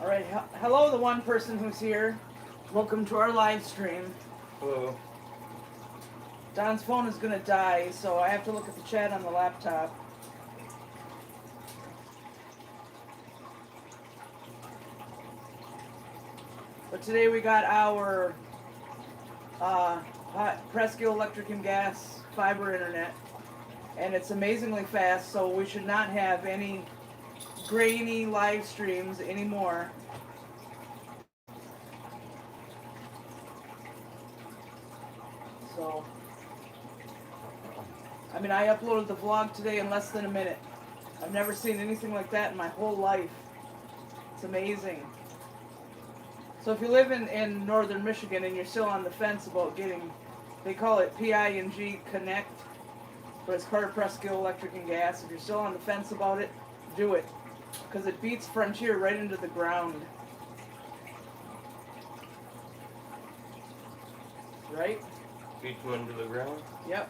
All right, hello, the one person who's here. Welcome to our live stream. Hello. Don's phone is going to die, so I have to look at the chat on the laptop. But today we got our Presque Electric and Gas fiber internet, and it's amazingly fast, so we should not have any grainy live streams anymore. So, I mean, I uploaded the vlog today in less than a minute. I've never seen anything like that in my whole life. It's amazing. So if you live in northern Michigan and you're still on the fence about getting, they call it PI&G Connect, but it's part of Presque Electric and Gas. If you're still on the fence about it, do it. Because it beats Frontier right into the ground. Right? Beats one to the ground? Yep.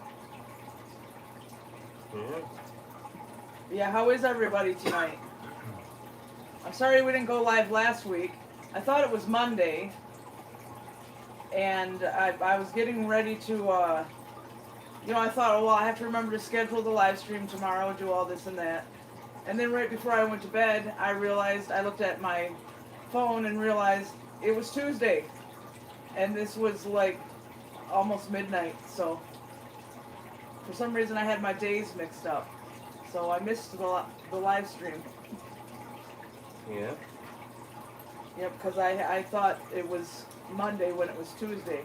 Mm-hmm. Yeah, how is everybody tonight? I'm sorry we didn't go live last week. I thought it was Monday, and I was getting ready to, I thought, oh, well, I have to remember to schedule the live stream tomorrow, do all this and that. And then right before I went to bed, I looked at my phone and realized it was Tuesday. And this was like almost midnight, so for some reason I had my days mixed up. So I missed the live stream. Yeah. Yep, because I thought it was Monday when it was Tuesday.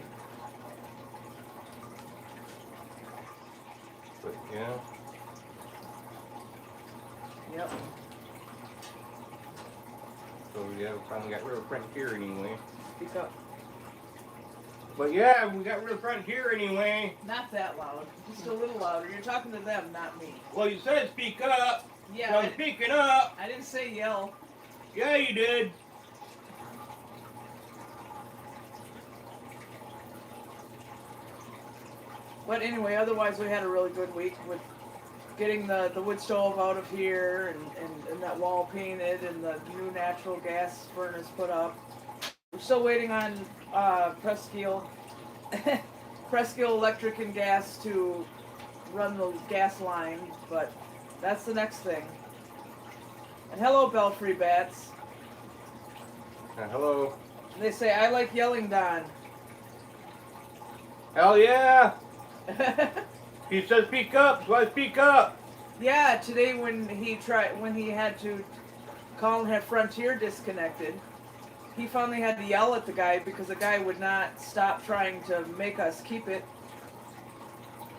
But yeah. Yep. So yeah, we finally got rid of Frontier anyway. Speak up. But yeah, we got rid of Frontier anyway. Not that loud. Just a little louder. You're talking to them, not me. Well, you said speak up. Yeah. So I'm speaking up. I didn't say yell. Yeah, you did. But anyway, otherwise we had a really good week with getting the wood stove out of here and that wall painted and the new natural gas furnace put up. We're still waiting on Presque Electric and Gas to run the gas line, but that's the next thing. And hello, Belfry Bats. Hello. They say, I like yelling, Don. Hell yeah. He said speak up, so I speak up. Yeah, today when he had to call and have Frontier disconnected, he finally had to yell at the guy because the guy would not stop trying to make us keep it.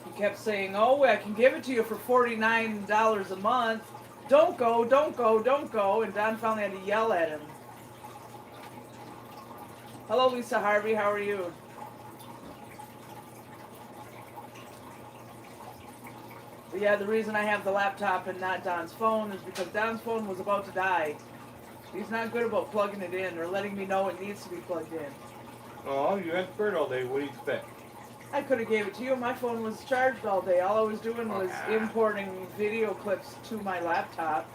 He kept saying, oh, I can give it to you for $49 a month. Don't go, don't go, don't go. And Don finally had to yell at him. Hello, Lisa Harvey. How are you? But yeah, the reason I have the laptop and not Don's phone is because Don's phone was about to die. He's not good about plugging it in or letting me know it needs to be plugged in. Oh, you had spurt all day. What do you expect? I could have gave it to you. My phone was charged all day. All I was doing was importing video clips to my laptop.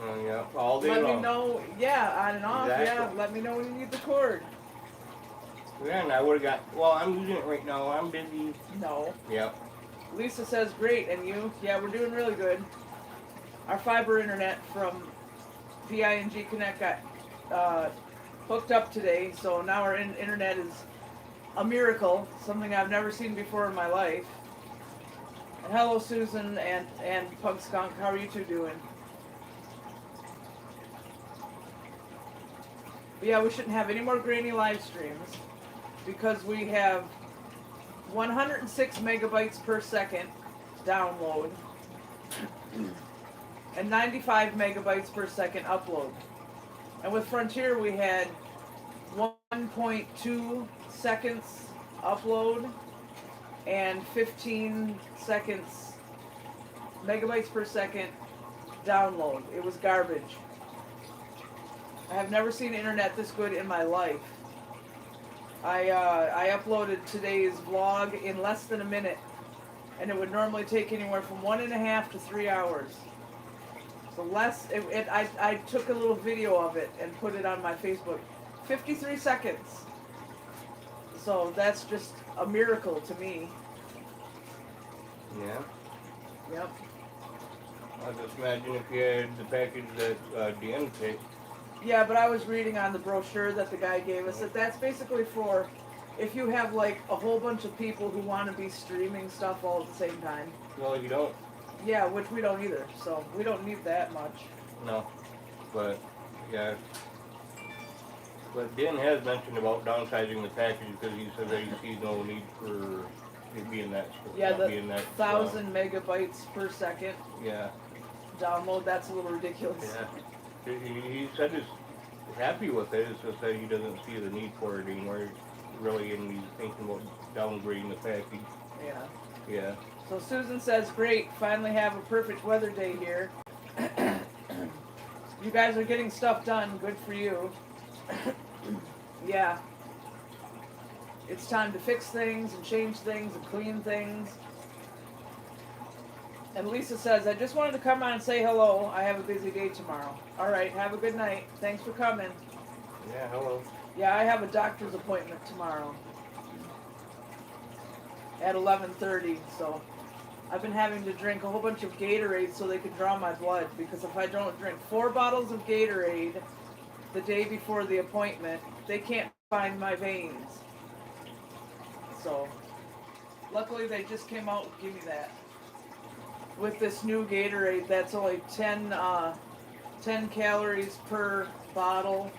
Oh, yeah, all day long. Let me know, on and off, exactly. yeah. Let me know when you need the cord. Yeah, and I would have got, well, I'm using it right now. I'm busy. No. Yep. Lisa says, great. And you? Yeah, we're doing really good. Our fiber internet from PI&G Connect got hooked up today, so now our internet is a miracle, something I've never seen before in my life. And hello, Susan and Pug Skunk. How are you two doing? But yeah, we shouldn't have any more grainy live streams because we have 106 megabytes per second download and 95 megabytes per second upload. And with Frontier we had 1.2 seconds upload and 15 seconds megabytes per second download. It was garbage. I have never seen internet this good in my life. I uploaded today's vlog in less than a minute, and it would normally take anywhere from 1.5 to 3 hours. So I took a little video of it and put it on my Facebook. 53 seconds. So that's just a miracle to me. Yeah. Yep. I just imagine if you had the package that Dan picked. Yeah, but I was reading on the brochure that the guy gave us that that's basically for if you have like a whole bunch of people who want to be streaming stuff all at the same time. Well, you don't. Yeah, which we don't either. So we don't need that much. No. But, yeah. But Dan has mentioned about downsizing the package because he said that he sees no need for it being that. Yeah, the being that 1,000 megabytes per second yeah. download, that's a little ridiculous. Yeah. He said he's happy with it. It's just that he doesn't see the need for it anymore, really, and he's thinking about downgrading the package. Yeah. Yeah. So Susan says, great, finally have a perfect weather day here. You guys are getting stuff done, good for you. Yeah. It's time to fix things and change things and clean things. And Lisa says, I just wanted to come on and say hello. I have a busy day tomorrow. All right, have a good night. Thanks for coming. Yeah, hello. Yeah, I have a doctor's appointment tomorrow at 11:30, so I've been having to drink a whole bunch of Gatorade so they can draw my blood, because if I don't drink 4 bottles of Gatorade the day before the appointment, they can't find my veins. So, luckily they just came out and give me that. With this new Gatorade, that's only 10 calories per bottle,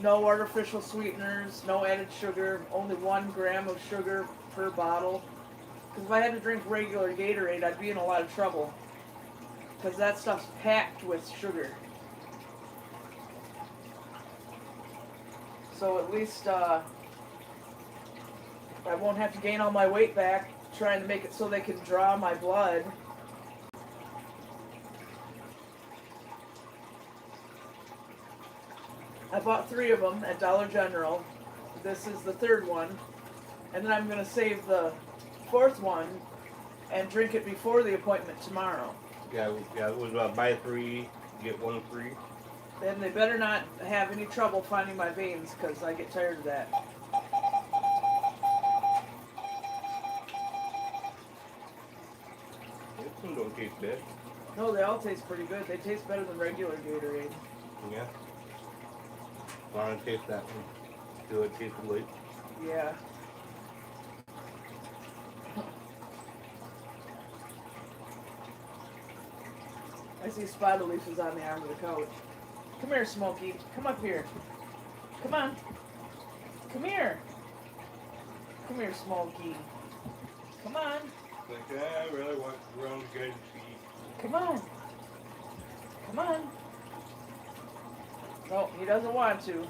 no artificial sweeteners, no added sugar, only 1 gram of sugar per bottle. Because if I had to drink regular Gatorade, I'd be in a lot of trouble. Because that stuff's packed with sugar. So at least I won't have to gain all my weight back trying to make it so they can draw my blood. I bought 3 of them at Dollar General. This is the 3rd one. And then I'm going to save the 4th one and drink it before the appointment tomorrow. Yeah, it was buy 3, get 1 free. And they better not have any trouble finding my veins, because I get tired of that. Some don't taste bad. No, they all taste pretty good. They taste better than regular Gatorade. Yeah. I want to taste that one. Do it taste good. Yeah. I see Spider Leaf is on the arm of the couch. Come here, Smokey. Come up here. Come on. Come here. Come here, Smokey. Come on. Like, I really want to run the guy's feet. Come on. Come on. No, he doesn't want to.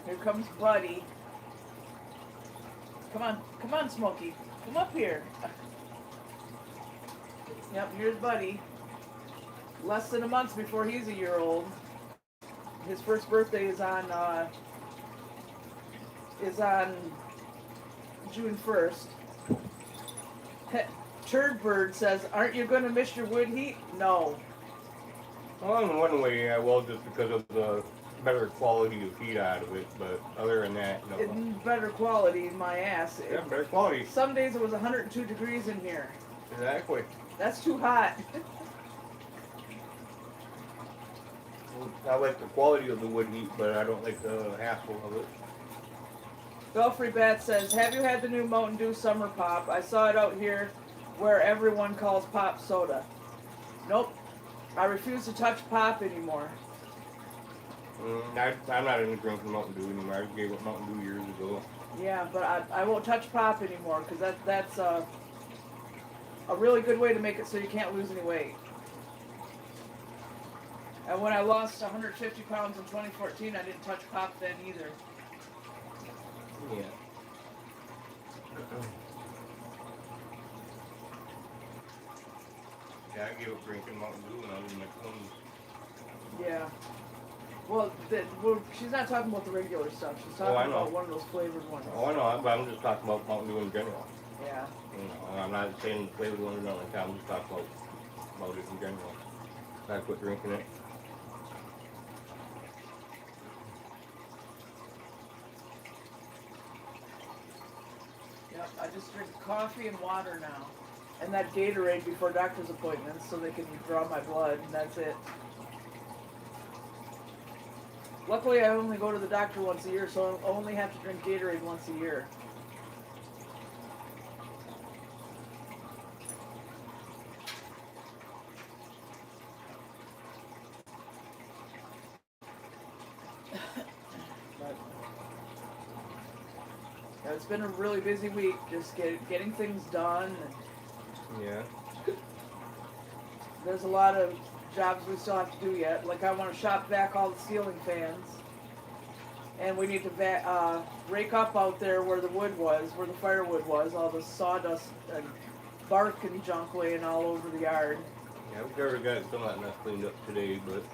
Here comes Buddy. Come on, Smokey. Come up here. Yep, here's Buddy. Less than a month before he's a year old. His first birthday is on June 1st. Turd Bird says, aren't you going to miss your wood heat? No. Well, in one way, I will, just because of the better quality of heat out of it, but other than that, no. It's better quality, my ass. Yeah, better quality. Some days it was 102 degrees in here. Exactly. That's too hot. I like the quality of the wood heat, but I don't like the hassle of it. Belfry Bat says, have you had the new Mountain Dew Summer Pop? I saw it out here where everyone calls pop soda. Nope. I refuse to touch pop anymore. I'm not into drinking Mountain Dew anymore. I gave up Mountain Dew years ago. Yeah, but I won't touch pop anymore, because that's a really good way to make it so you can't lose any weight. And when I lost 150 pounds in 2014, I didn't touch pop then either. Yeah. Yeah, I gave up drinking Mountain Dew when I was in my 20s. Yeah. Well, she's not talking about the regular stuff. She's talking about one of those flavored ones. Oh, I know, but I'm just talking about Mountain Dew in general. Yeah. You know, I'm not saying the flavored ones are not like that. I'm just talking about it in general. I quit drinking it. Yep, I just drink coffee and water now. And that Gatorade before doctor's appointments so they can draw my blood, and that's it. Luckily, I only go to the doctor once a year, so I only have to drink Gatorade once a year. But yeah, it's been a really busy week, just getting things done. And Yeah. there's a lot of jobs we still have to do yet. Like I want to shop vac all the ceiling fans. And we need to rake up out there where the wood was, where the firewood was, all the sawdust and bark and junk laying all over the yard. Yeah, we've already got some of that mess cleaned up today, but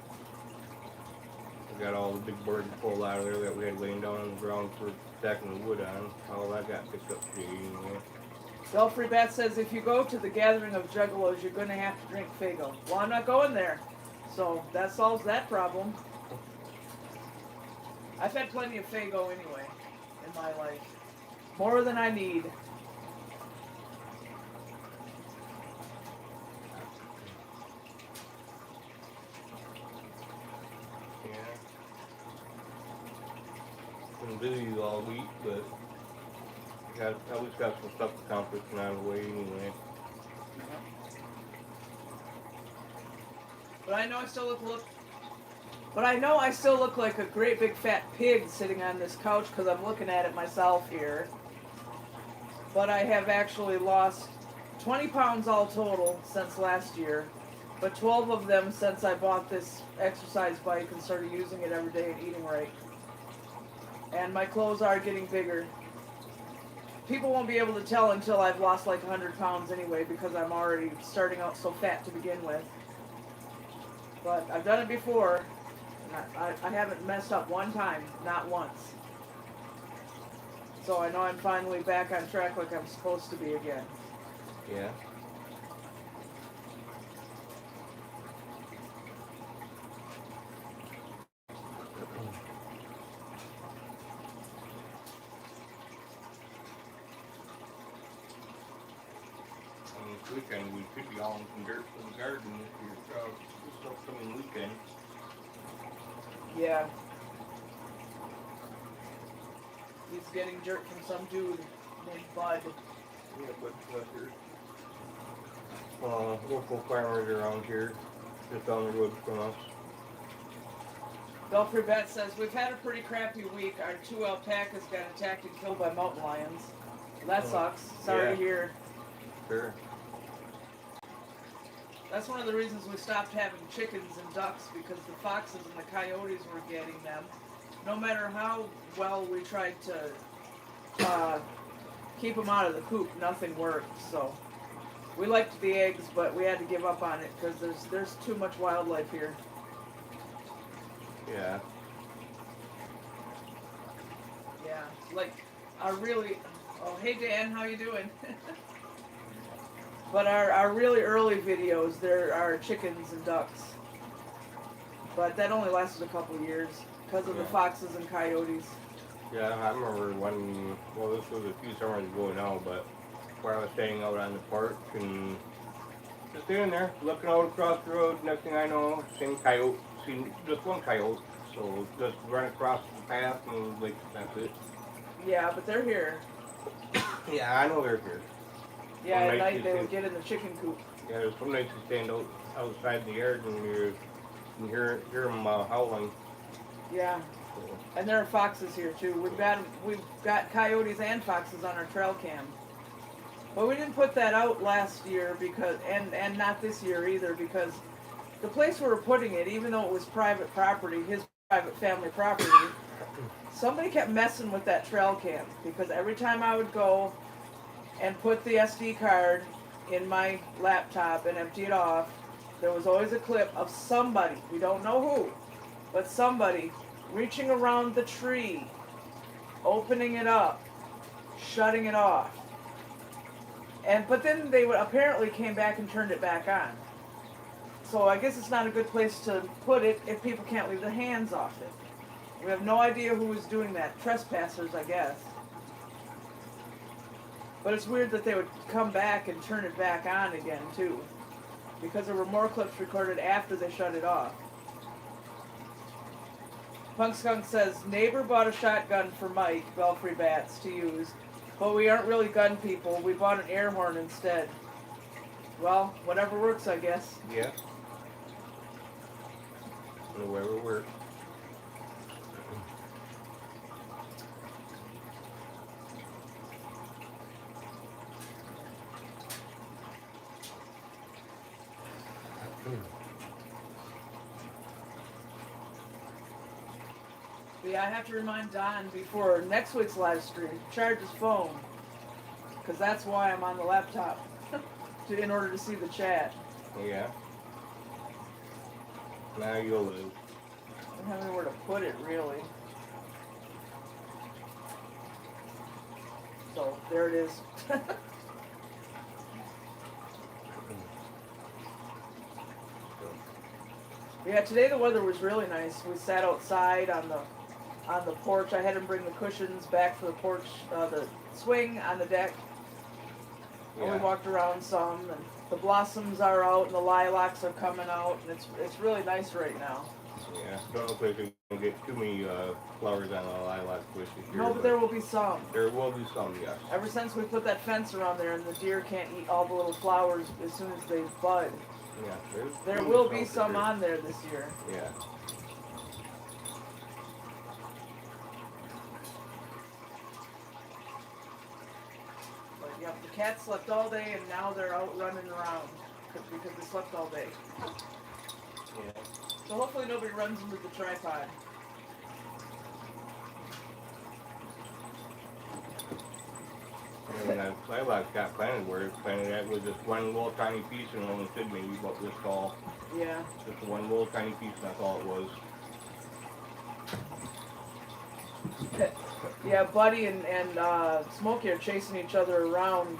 we got all the big boards pulled out of there that we had laying down on the ground for stacking the wood on. All that got picked up today anyway. Belfry Bat says if you go to the gathering of juggalos, you're going to have to drink Faygo. Well, I'm not going there. So that solves that problem. I've had plenty of Faygo anyway in my life. More than I need. Yeah. Been busy all week, but I always got some stuff accomplished and out of the way anyway. But I know I still look like a great big fat pig sitting on this couch because I'm looking at it myself here. But I have actually lost 20 pounds all total since last year, but 12 of them since I bought this exercise bike and started using it every day and eating right. And my clothes are getting bigger. People won't be able to tell until I've lost like 100 pounds anyway because I'm already starting out so fat to begin with. But I've done it before. I haven't messed up one time, not once. So I know I'm finally back on track like I'm supposed to be again. Yeah. This weekend we could be hauling some dirt from the garden this upcoming weekend. Yeah. He's getting dirt from some dude named Bud. Yeah, but here. Local farmers around here, just down the road from us. Belfry Bet says, we've had a pretty crappy week. Our 2 alpacas got attacked and killed by mountain lions. That sucks. Sorry to hear. Sure. That's one of the reasons we stopped having chickens and ducks, because the foxes and the coyotes were getting them. No matter how well we tried to keep them out of the coop, nothing worked. So we liked the eggs, but we had to give up on it because there's too much wildlife here. Yeah. Yeah, like our really. Oh, hey Dan, how you doing? But our really early videos, there are chickens and ducks. But that only lasted a couple of years because of the foxes and coyotes. Yeah, I remember when, well, this was a few summers ago now, but where I was staying out on the park and just standing there, looking out across the road. Next thing I know, seen just one coyote. So just run across the path and like, that's it. Yeah, but they're here. Yeah, I know they're here. Yeah, at night they would get in the chicken coop. Yeah, there's some nights you stand outside the yard and you hear them howling. Yeah, So. and there are foxes here too. We've got coyotes and foxes on our trail cam. But we didn't put that out last year because, and not this year either, because the place we were putting it, even though it was private property, his private family property, somebody kept messing with that trail cam because every time I would go and put the SD card in my laptop and empty it off, there was always a clip of somebody, we don't know who, but somebody reaching around the tree, opening it up, shutting it off. But then they would apparently came back and turned it back on. So I guess it's not a good place to put it if people can't leave their hands off it. We have no idea who was doing that. Trespassers, I guess. But it's weird that they would come back and turn it back on again, too. Because there were more clips recorded after they shut it off. Punk Skunk says, neighbor bought a shotgun for Mike, Belfry Bats, to use. But we aren't really gun people. We bought an air horn instead. Well, whatever works, I guess. Yeah. Whatever works. Yeah, I have to remind Don before next week's live stream to charge his phone. Because that's why I'm on the laptop. In order to see the chat. Yeah. Now you'll live. I don't have anywhere to put it, really. So, there it is. Yeah, today the weather was really nice. We sat outside on the porch. I had him bring the cushions back for the porch, the swing on the deck. Yeah. And we walked around some, and the blossoms are out, and the lilacs are coming out, and it's really nice right now. Yeah, don't look like we can get too many flowers on the lilac bush this year. No, but there will be some. There will be some, yes. Ever since we put that fence around there, and the deer can't eat all the little flowers as soon as they bud. Yeah, There will be some on there this year. Yeah. But yep, the cats slept all day, and now they're out running around because they slept all day. Yeah. So hopefully nobody runs into the tripod. And when that lilac got planted, where it's planted at was just one little tiny piece and only stood maybe about this tall. Yeah. Just one little tiny piece, and that's all it was. Yeah, Buddy and Smokey are chasing each other around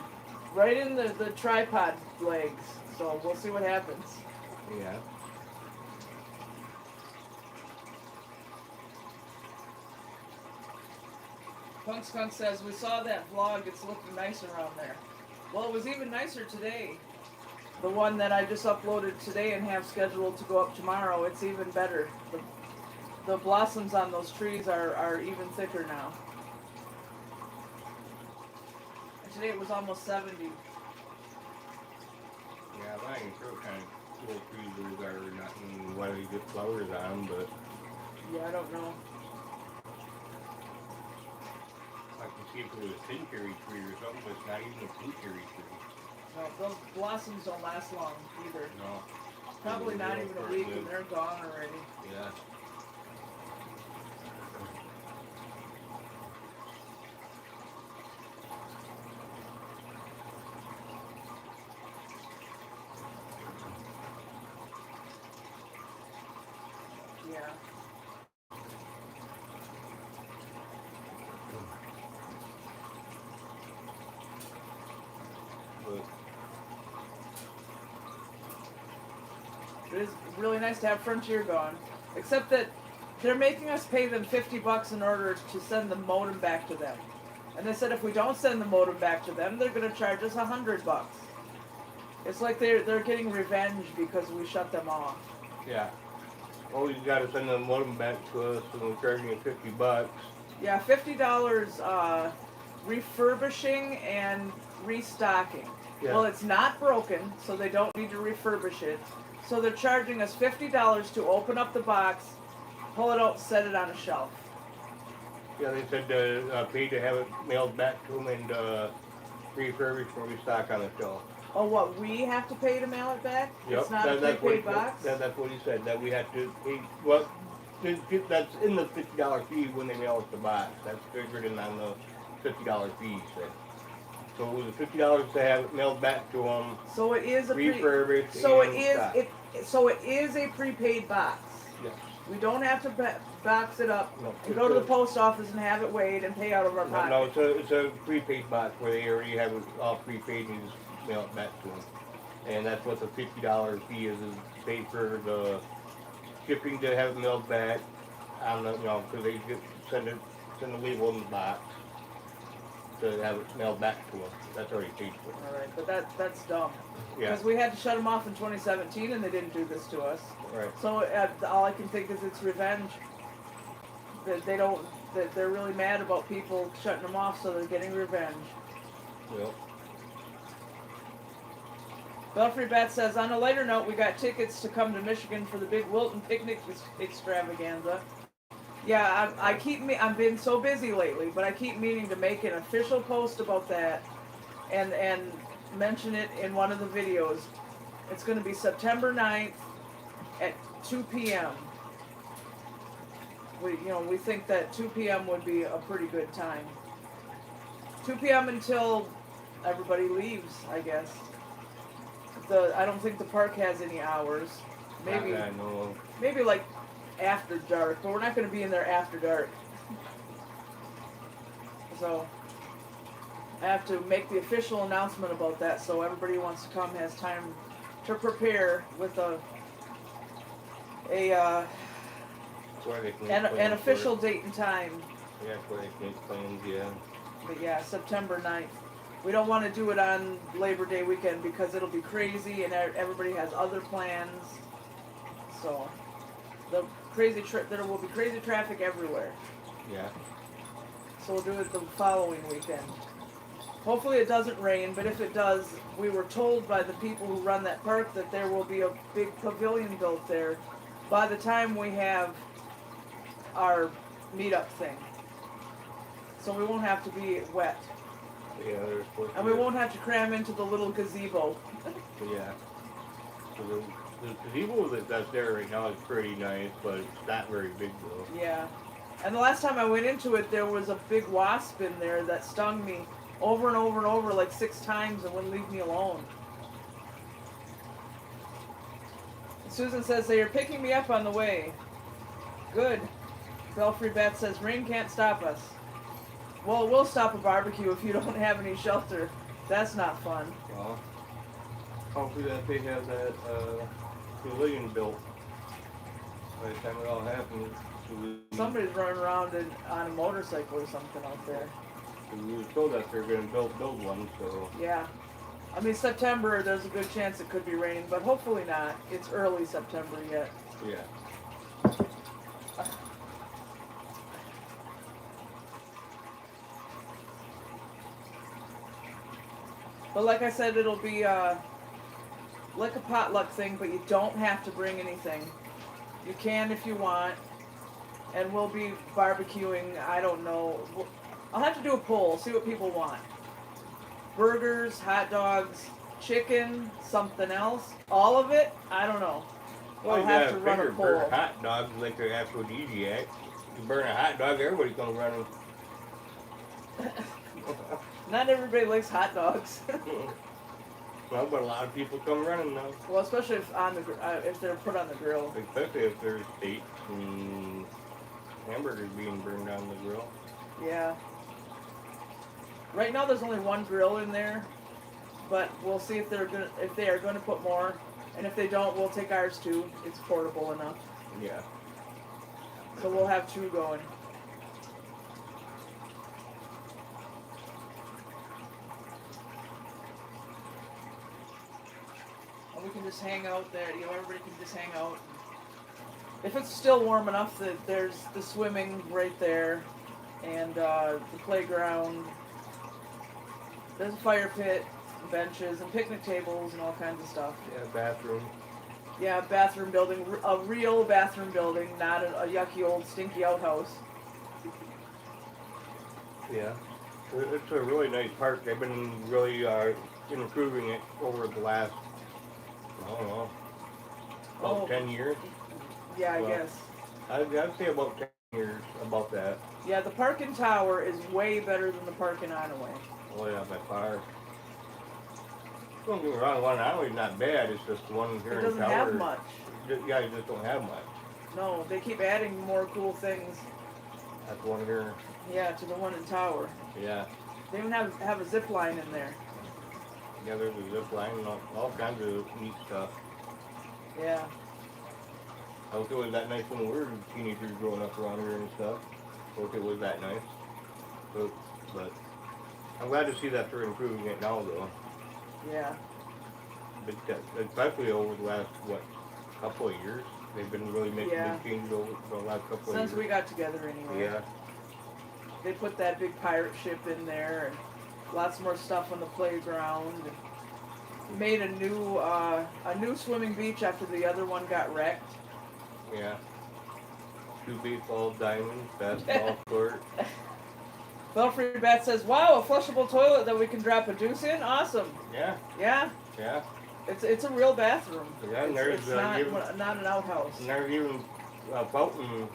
right in the tripod legs. So we'll see what happens. Yeah. Punk Skunk says, we saw that vlog, it's looking nicer around there. Well, it was even nicer today. The one that I just uploaded today and have scheduled to go up tomorrow, it's even better. The blossoms on those trees are even thicker now. And today it was almost 70. Yeah, I'm not even sure what kind of little trees those are, not why they get flowers on them, but Yeah, I don't know. I can see if it was a tinkerry tree or something, but it's not even a tinkerry tree. No, those blossoms don't last long either. No. Probably not even a week and they're gone already. Yeah. Yeah. But It is really nice to have Frontier gone. Except that they're making us pay them $50 in order to send the modem back to them. And they said if we don't send the modem back to them, they're going to charge us $100. It's like they're getting revenge because we shut them off. yeah. Oh, you gotta send the modem back to us and we're charging you $50. Yeah, $50 refurbishing and restocking. Yeah. Well, it's not broken, so they don't need to refurbish it. So they're charging us $50 to open up the box, pull it out, and set it on a shelf. Yeah, they said pay to have it mailed back to them and refurbished and restock on the shelf. Oh, what, we have to pay to mail it back? Yep, It's not a that's prepaid what, box? that's what he said, that we have to pay, well, that's in the $50 fee when they mail us the box. That's figured in on the $50 fee, he said. So it was $50 to have it mailed back to them, So it is a refurbished so and it is stocked. so it is a prepaid box. Yes. We don't have to box it up, No, and go to the post office and have it weighed and pay out of our no, pocket. no, it's a prepaid box where they already have it all prepaid and you just mail it back to them. And that's what the $50 fee is pay for the shipping to have it mailed back. I don't know, because they send the label in the box to have it mailed back to them. That's already paid for. All right, but that's dumb. Yeah, Because we had to shut them off in 2017 and they didn't do this to us. right. So all I can think is it's revenge. That they don't, that they're really mad about people shutting them off, so they're getting revenge. Yep. Belfry Bat says, on a lighter note, we got tickets to come to Michigan for the big Wilton picnic extravaganza. Yeah, I've been so busy lately, but I keep meaning to make an official post about that and mention it in one of the videos. It's going to be September 9th at 2 p.m. We think that 2 p.m. would be a pretty good time. 2 p.m. until everybody leaves, I guess. I don't think the park has any hours. Maybe Not that I know of. maybe like after dark, but we're not going to be in there after dark. So I have to make the official announcement about that, so everybody who wants to come has time to prepare with Where they can make an plans official for it. date and time. Yeah, where they can make plans, yeah. But yeah, September 9th. We don't want to do it on Labor Day weekend because it'll be crazy and everybody has other plans. So there will be crazy traffic everywhere. Yeah. So we'll do it the following weekend. Hopefully it doesn't rain, but if it does, we were told by the people who run that park that there will be a big pavilion built there by the time we have our meetup thing. So we won't have to be wet. Yeah, there's supposed to And we be- won't have to cram into the little gazebo. Yeah. So the gazebo that's there right now is pretty nice, but it's not very big though. Yeah. And the last time I went into it, there was a big wasp in there that stung me over and over and over like 6 times and wouldn't leave me alone. Susan says, so you're picking me up on the way. Good. Belfry Bat says, rain can't stop us. Well, it will stop a barbecue if you don't have any shelter. That's not fun. Well, hopefully that they have that pavilion built by the time it all happens. Somebody's running around on a motorcycle or something out there. We were told that they're going to build one, so Yeah. I mean, September, there's a good chance it could be raining, but hopefully not. It's early September yet. yeah. But like I said, it'll be like a potluck thing, but you don't have to bring anything. You can if you want. And we'll be barbecuing, I don't know. I'll have to do a poll, see what people want. Burgers, hot dogs, chicken, something else. All of it? I don't know. Well, I'll you have gotta to run a figure burn poll. hot dogs like the aphrodisiac. You burn a hot dog, everybody's going to run them. Not everybody likes hot dogs. Well, but a lot of people come running now. Well, especially if they're put on the grill. Especially if there's steaks and hamburgers being burned on the grill. Yeah. Right now, there's only one grill in there, but we'll see if they are gonna put more, and if they don't, we'll take ours too. It's portable enough, Yeah. so we'll have 2 going. And we can just hang out there. Everybody can just hang out. If it's still warm enough, that there's the swimming right there, and the playground. There's a fire pit, benches, and picnic tables, and all kinds of stuff. Yeah, bathroom. Yeah, bathroom building, a real bathroom building, not a yucky old stinky outhouse. Yeah. It's a really nice park. They've been really improving it over the last, I don't know, about 10 years. Yeah, I Well, guess. I'd say about 10 years, about that. Yeah, the park in Tower is way better than the park in Onaway. Oh yeah, by far. Don't get me wrong, the one in Iowa is not bad. It's just the one here It in doesn't Tower. have much. Yeah, you just don't have much. No, they keep adding more cool things. That's one here. Yeah, to the one in Tower. Yeah. They even have a zip line in there. Yeah, there's a zip line and all kinds of neat stuff. Yeah. I hope it was that nice when we were teenagers growing up around here and stuff. I hope it was that nice. But I'm glad to see that they're improving it now, though. Yeah. Big step, especially over the last, couple of years. They've been really making big changes over the last couple of years. Since we got together anyway. Yeah. They put that big pirate ship in there and lots more stuff on the playground. And made a new swimming beach after the other one got wrecked. Yeah. 2 baseball diamonds, basketball court. Belfry Bat says, "Wow, a flushable toilet that we can drop a deuce in. Awesome." Yeah. Yeah. Yeah. It's a real bathroom. Yeah, and it's not an outhouse. And there's even a fountain.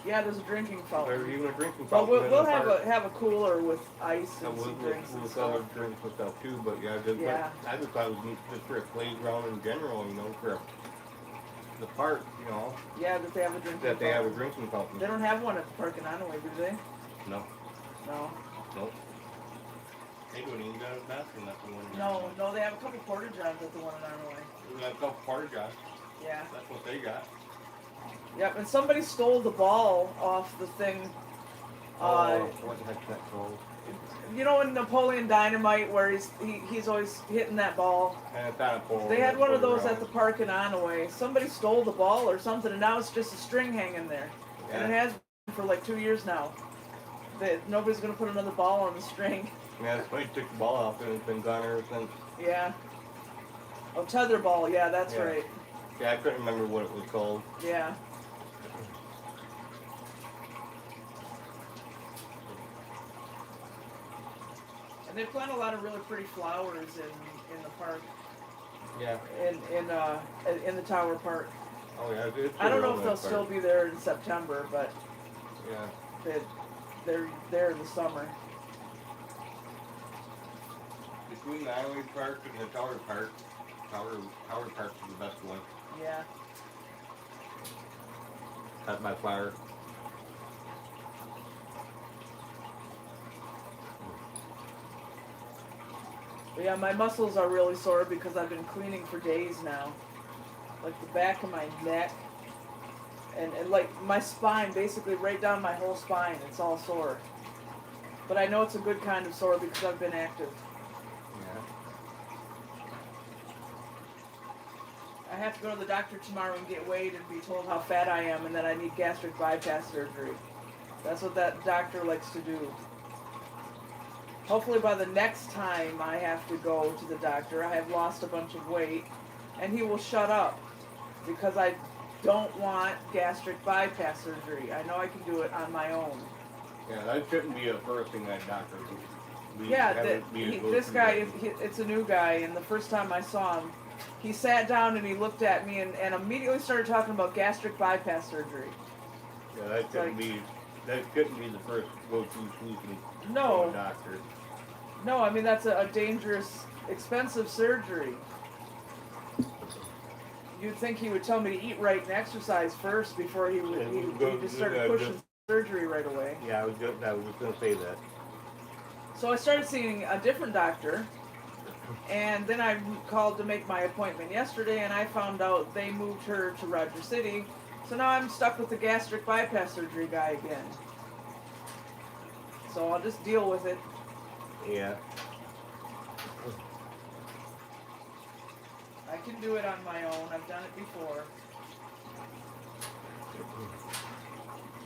Yeah, there's a drinking fountain. There's even a drinking But fountain. we'll have a cooler with ice and some drinks and with stuff. other drinks and stuff too. But yeah, I just thought it was neat just for a playground in general. For the park, Yeah, that they have a drinking fountain. That they have a drinking fountain. They don't have one at the park in Onaway, do they? No. No. Nope. They don't even got a bathroom at the one. No, they have a couple porta johns at the one in Onaway. We got a couple porta johns. Yeah. That's what they got. Yep, and somebody stole the ball off the thing. What the heck's that called? In Napoleon Dynamite where he's always hitting that ball. And it's on a pole. They had one of those at the park in Onaway. Somebody stole the ball or something, and now it's just a string hanging there. Yeah. And it has been for like 2 years now. Nobody's going to put another ball on the string. Yeah, somebody took the ball off and it's been gone ever since. Yeah. Oh, tetherball. Yeah, that's right. Yeah, I couldn't remember what it was called. Yeah. And they plant a lot of really pretty flowers in the park. Yeah. In the Tower Park. Oh yeah, it's I don't know if they'll still be there in September, but yeah, they're there in the summer. Between the Highway Park and the Tower Park, Tower Park is the best one. Yeah. That's by far. But yeah, my muscles are really sore because I've been cleaning for days now. Like the back of my neck and like my spine, basically right down my whole spine, it's all sore. But I know it's a good kind of sore because I've been active. I have to go to the doctor tomorrow and get weighed and be told how fat I am and that I need gastric bypass surgery. That's what that doctor likes to do. Hopefully by the next time I have to go to the doctor, I have lost a bunch of weight, and he will shut up because I don't want gastric bypass surgery. I know I can do it on my own. Yeah, that shouldn't be a first thing that doctor would. Yeah, this guy, it's a new guy, and the first time I saw him, he sat down and he looked at me and immediately started talking about gastric bypass surgery. Yeah, that shouldn't be the first go-to solution No. for a doctor. No, I mean that's a dangerous, expensive surgery. You'd think he would tell me to eat right and exercise first before he just started pushing surgery right away. Yeah, I was going to say that. So I started seeing a different doctor, and then I called to make my appointment yesterday, and I found out they moved her to Roger City. So now I'm stuck with the gastric bypass surgery guy again. So I'll just deal with it. Yeah. I can do it on my own. I've done it before.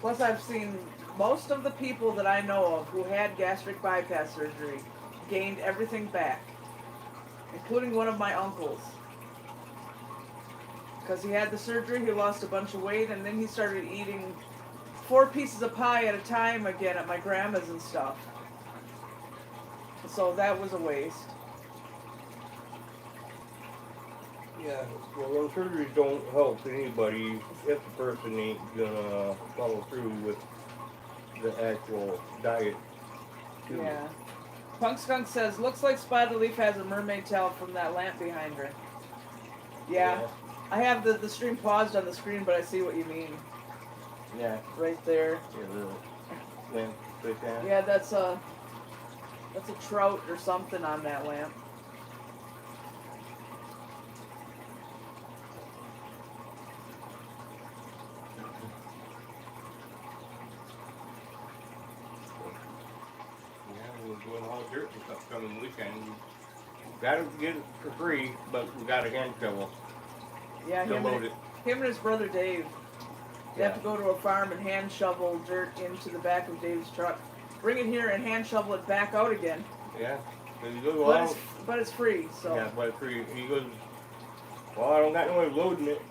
Plus, I've seen most of the people that I know of who had gastric bypass surgery gained everything back, including one of my uncles. Because he had the surgery, he lost a bunch of weight, and then he started eating 4 pieces of pie at a time again at my grandma's and stuff. So that was a waste. Yeah, well, those surgeries don't help anybody if the person ain't gonna follow through with the actual diet, too. Yeah. Punk Skunk says, looks like Spotted Leaf has a mermaid tail from that lamp behind her. Yeah. I have the stream paused on the screen, but I see what you mean. Yeah. Right there. Yeah, the lamp right there. Yeah, that's a trout or something on that lamp. Yeah, we're doing all dirt this upcoming weekend. We gotta get it for free, but we got a hand shovel Yeah, to load it. him and his brother Dave. They Yeah. have to go to a farm and hand shovel dirt into the back of Dave's truck. Bring it here and hand shovel it back out again. Yeah. So he goes, well, But it's free, so. yeah, but it's free. He goes, well, I don't got no way of loading it.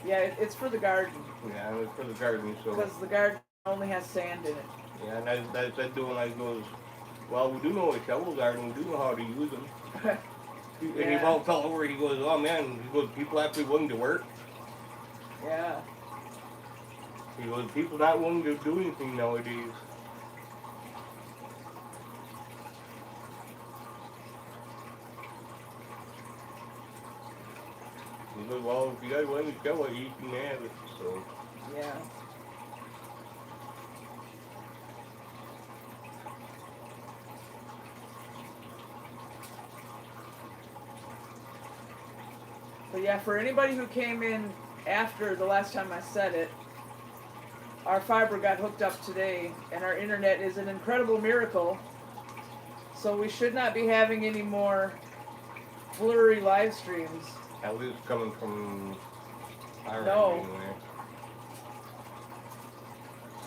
Yeah, it's for the garden. Yeah, it's for the garden, so. Because the garden only has sand in it. Yeah, and that's that doing. I goes, well, we do know what shovels are, and we do know how to use them. And he Yeah. all fell over. He goes, oh man. He goes, people have to be willing to work. Yeah. He goes, people not willing to do anything nowadays. He goes, well, if you guys willing to shovel it, you can have it. So. Yeah. But yeah, for anybody who came in after the last time I said it, our fiber got hooked up today, and our internet is an incredible miracle. So we should not be having any more blurry live streams. At least coming from our No. end anyway.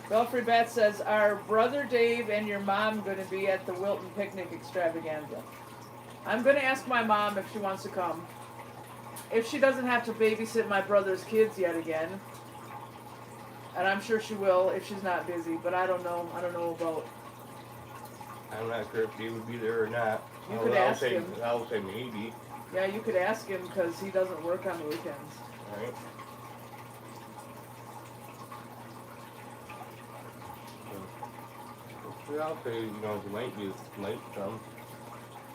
Belfry Bat says, are brother Dave and your mom going to be at the Wilton picnic extravaganza? I'm going to ask my mom if she wants to come. If she doesn't have to babysit my brother's kids yet again. And I'm sure she will if she's not busy, but I don't know. I don't know about. I'm not sure if he would be there or not. You could ask say, him. I'll say maybe. Yeah, you could ask him because he doesn't work on the weekends. Right? So, I'll say, you know, he might come.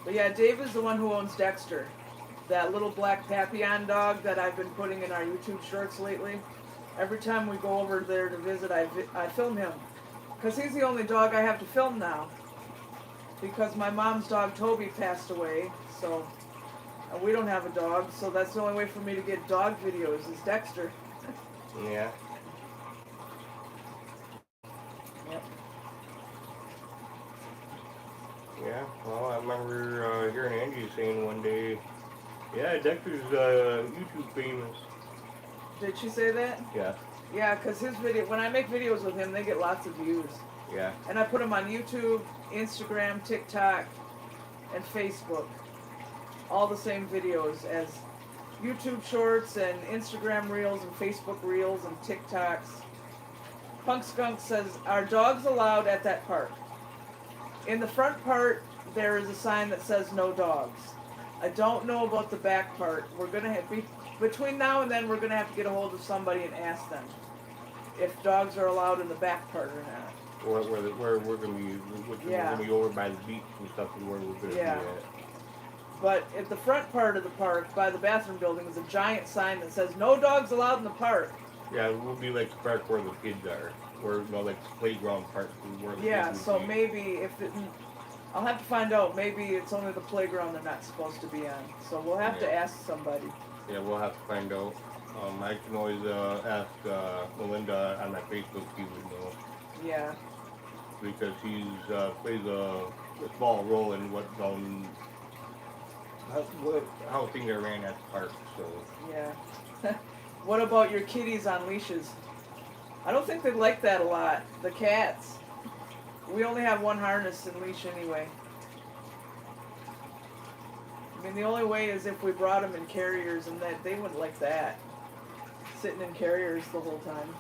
But yeah, Dave is the one who owns Dexter. That little black Papillon dog that I've been putting in our YouTube shorts lately. Every time we go over there to visit, I film him. Because he's the only dog I have to film now. Because my mom's dog Toby passed away, so we don't have a dog, so that's the only way for me to get dog videos is Dexter. Yeah. Yep. Yeah, well, I remember hearing Angie saying one day, yeah, Dexter's YouTube famous. Did she say that? Yeah. Yeah, because his video, when I make videos with him, they get lots of views. Yeah. And I put them on YouTube, Instagram, TikTok, and Facebook. All the same videos as YouTube shorts and Instagram reels and Facebook reels and TikToks. Punk Skunk says, are dogs allowed at that park? In the front part, there is a sign that says no dogs. I don't know about the back part. We're going to have, between now and then, we're going to have to get a hold of somebody and ask them if dogs are allowed in the back part or not. Where we're going to be, which we're going to be over by the beach and stuff is where we're going to be at. But at the front part of the park, by the bathroom building, is a giant sign that says no dogs allowed in the park. Yeah, it will be like the park where the kids are. Where, you know, like the playground park where the Yeah, kids so would be. maybe if it, I'll have to find out. Maybe it's only the playground they're not supposed to be on. So we'll have to ask somebody. Yeah, we'll have to find out. I can always ask Melinda on my Facebook. She would know. Yeah. Because she's plays a small role in what how things are ran at the park. So Yeah. What about your kitties on leashes? I don't think they'd like that a lot. The cats. We only have one harness and leash anyway. I mean, the only way is if we brought them in carriers, and that they wouldn't like that. Sitting in carriers the whole time.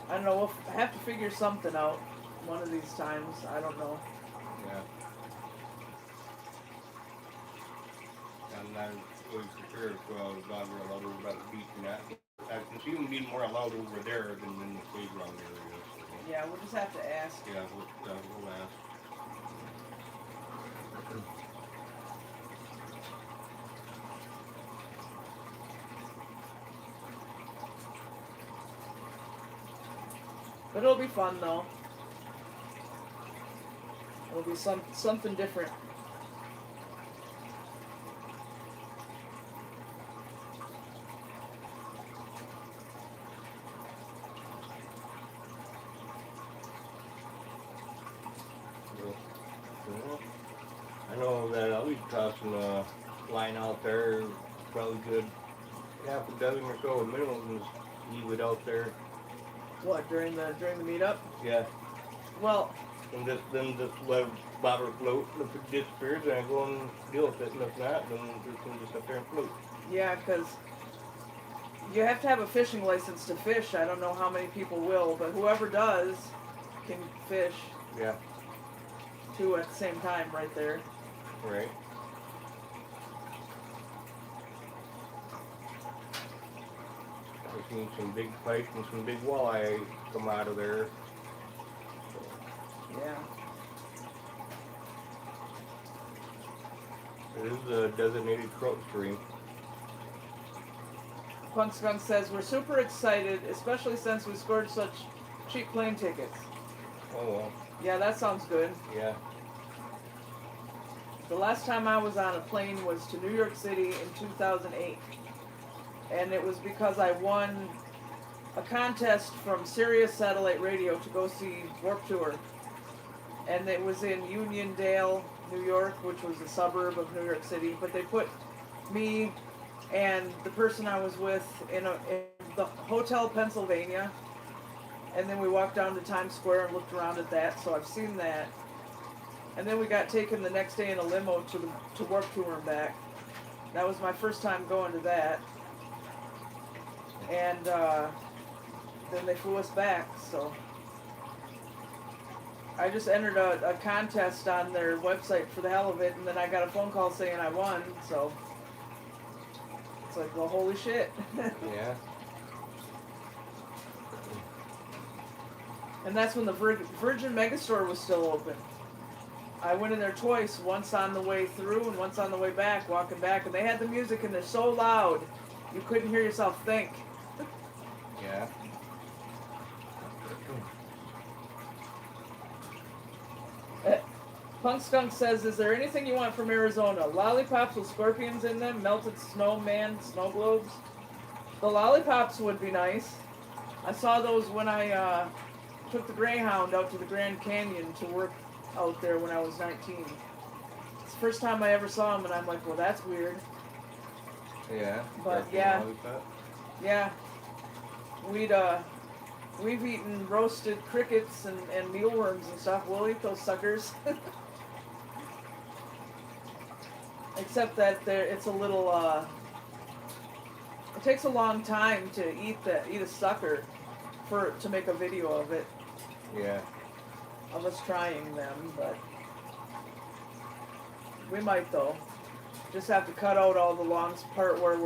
I don't know. We'll have to figure something out one of these times. I don't know. yeah. I'm not really for sure if dogs are allowed over by the beach and that. I can see them being more allowed over there than in the playground area. So. Yeah, we'll just have to ask. Yeah, we'll ask. But it'll be fun though. It'll be something different. I know that I'll be tossing a line out there, probably good half a dozen or so minimum, just leave it out there. What, during the meetup? Yeah. Well, And just let bobber float, and if it disappears, then I go and deal with it, and if not, then we can just up there and float. yeah, because you have to have a fishing license to fish. I don't know how many people will, but whoever does can fish Yeah, two at the same time right there. right. I've seen some big pike and some big walleye come out of there. Yeah. It is a designated trout stream. Punk Skunk says, we're super excited, especially since we scored such cheap plane tickets. Oh well, Yeah, that sounds good. yeah. The last time I was on a plane was to New York City in 2008. And it was because I won a contest from Sirius Satellite Radio to go see Warped Tour. And it was in Uniondale, New York, which was a suburb of New York City. But they put me and the person I was with in the Hotel Pennsylvania. And then we walked down to Times Square and looked around at that. So I've seen that. And then we got taken the next day in a limo to Warped Tour and back. That was my first time going to that. And then they flew us back, so I just entered a contest on their website for the hell of it, and then I got a phone call saying I won, so it's like, well, holy shit. Yeah. And that's when the Virgin Megastore was still open. I went in there twice, once on the way through and once on the way back, walking back, and they had the music in there so loud you couldn't hear yourself think. Yeah. Punk Skunk says, is there anything you want from Arizona? Lollipops with scorpions in them, melted snowman, snow globes? The lollipops would be nice. I saw those when I took the Greyhound out to the Grand Canyon to work out there when I was 19. It's the first time I ever saw them, and I'm like, well, that's weird. Yeah. But yeah. Yeah. We've eaten roasted crickets and mealworms and stuff. We'll eat those suckers. Except that it's a little, it takes a long time to eat a sucker to make a video of it. Yeah. Of us trying them, but we might though. Just have to cut out all the long part where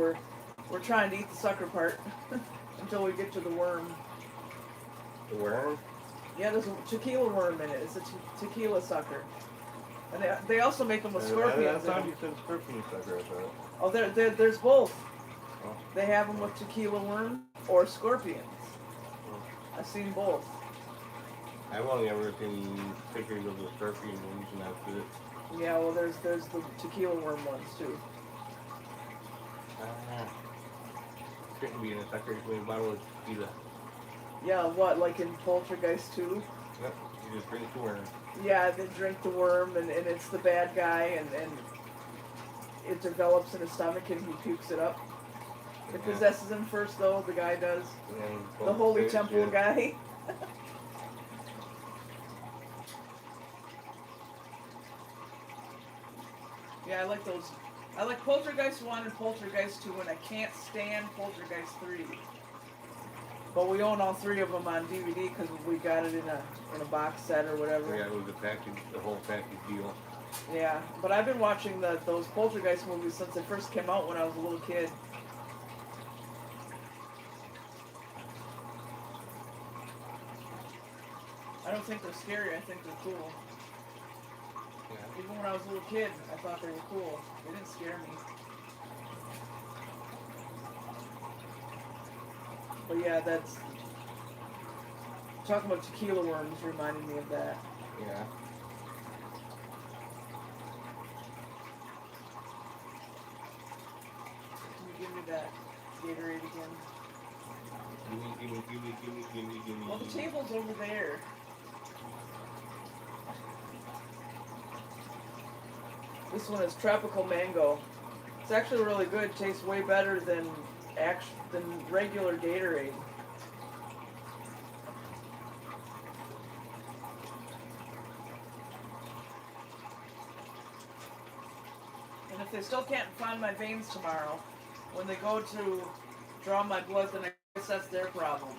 we're trying to eat the sucker part until we get to the worm. The worm? Yeah, there's a tequila worm in it. It's a tequila sucker. And they also make them with scorpions in I thought them. you said scorpion sucker, I thought. Oh, there's both. Oh. They have them with tequila worm or scorpions. I've seen both. I've only ever seen pictures of the scorpion ones, and that's it. Yeah, well, there's the tequila worm ones too. Shouldn't be in a sucker, it's in a bottle of tequila. Yeah, what, like in Poltergeist 2? Yep, you just drink the worm. Yeah, they drink the worm, and it's the bad guy, and it develops in his stomach, and he pukes it up. It possesses him first, though, the guy does. The Holy Temple guy. Yeah, I like those. I like Poltergeist 1 and Poltergeist 2, and I can't stand Poltergeist 3. But we own all three of them on DVD because we got it in a box set or whatever. Yeah, it was a package, the whole package deal. Yeah, but I've been watching those Poltergeist movies since they first came out when I was a little kid. I don't think they're scary, I think they're cool. Yeah. Even when I was a little kid, I thought they were cool. They didn't scare me. But yeah, that's Talking about tequila worms reminded me of that. Yeah. Can you give me that Gatorade again? Gimme. Well, the table's over there. This one is tropical mango. It's actually really good. Tastes way better than regular Gatorade. And if they still can't find my veins tomorrow, when they go to draw my blood, then I guess that's their problem.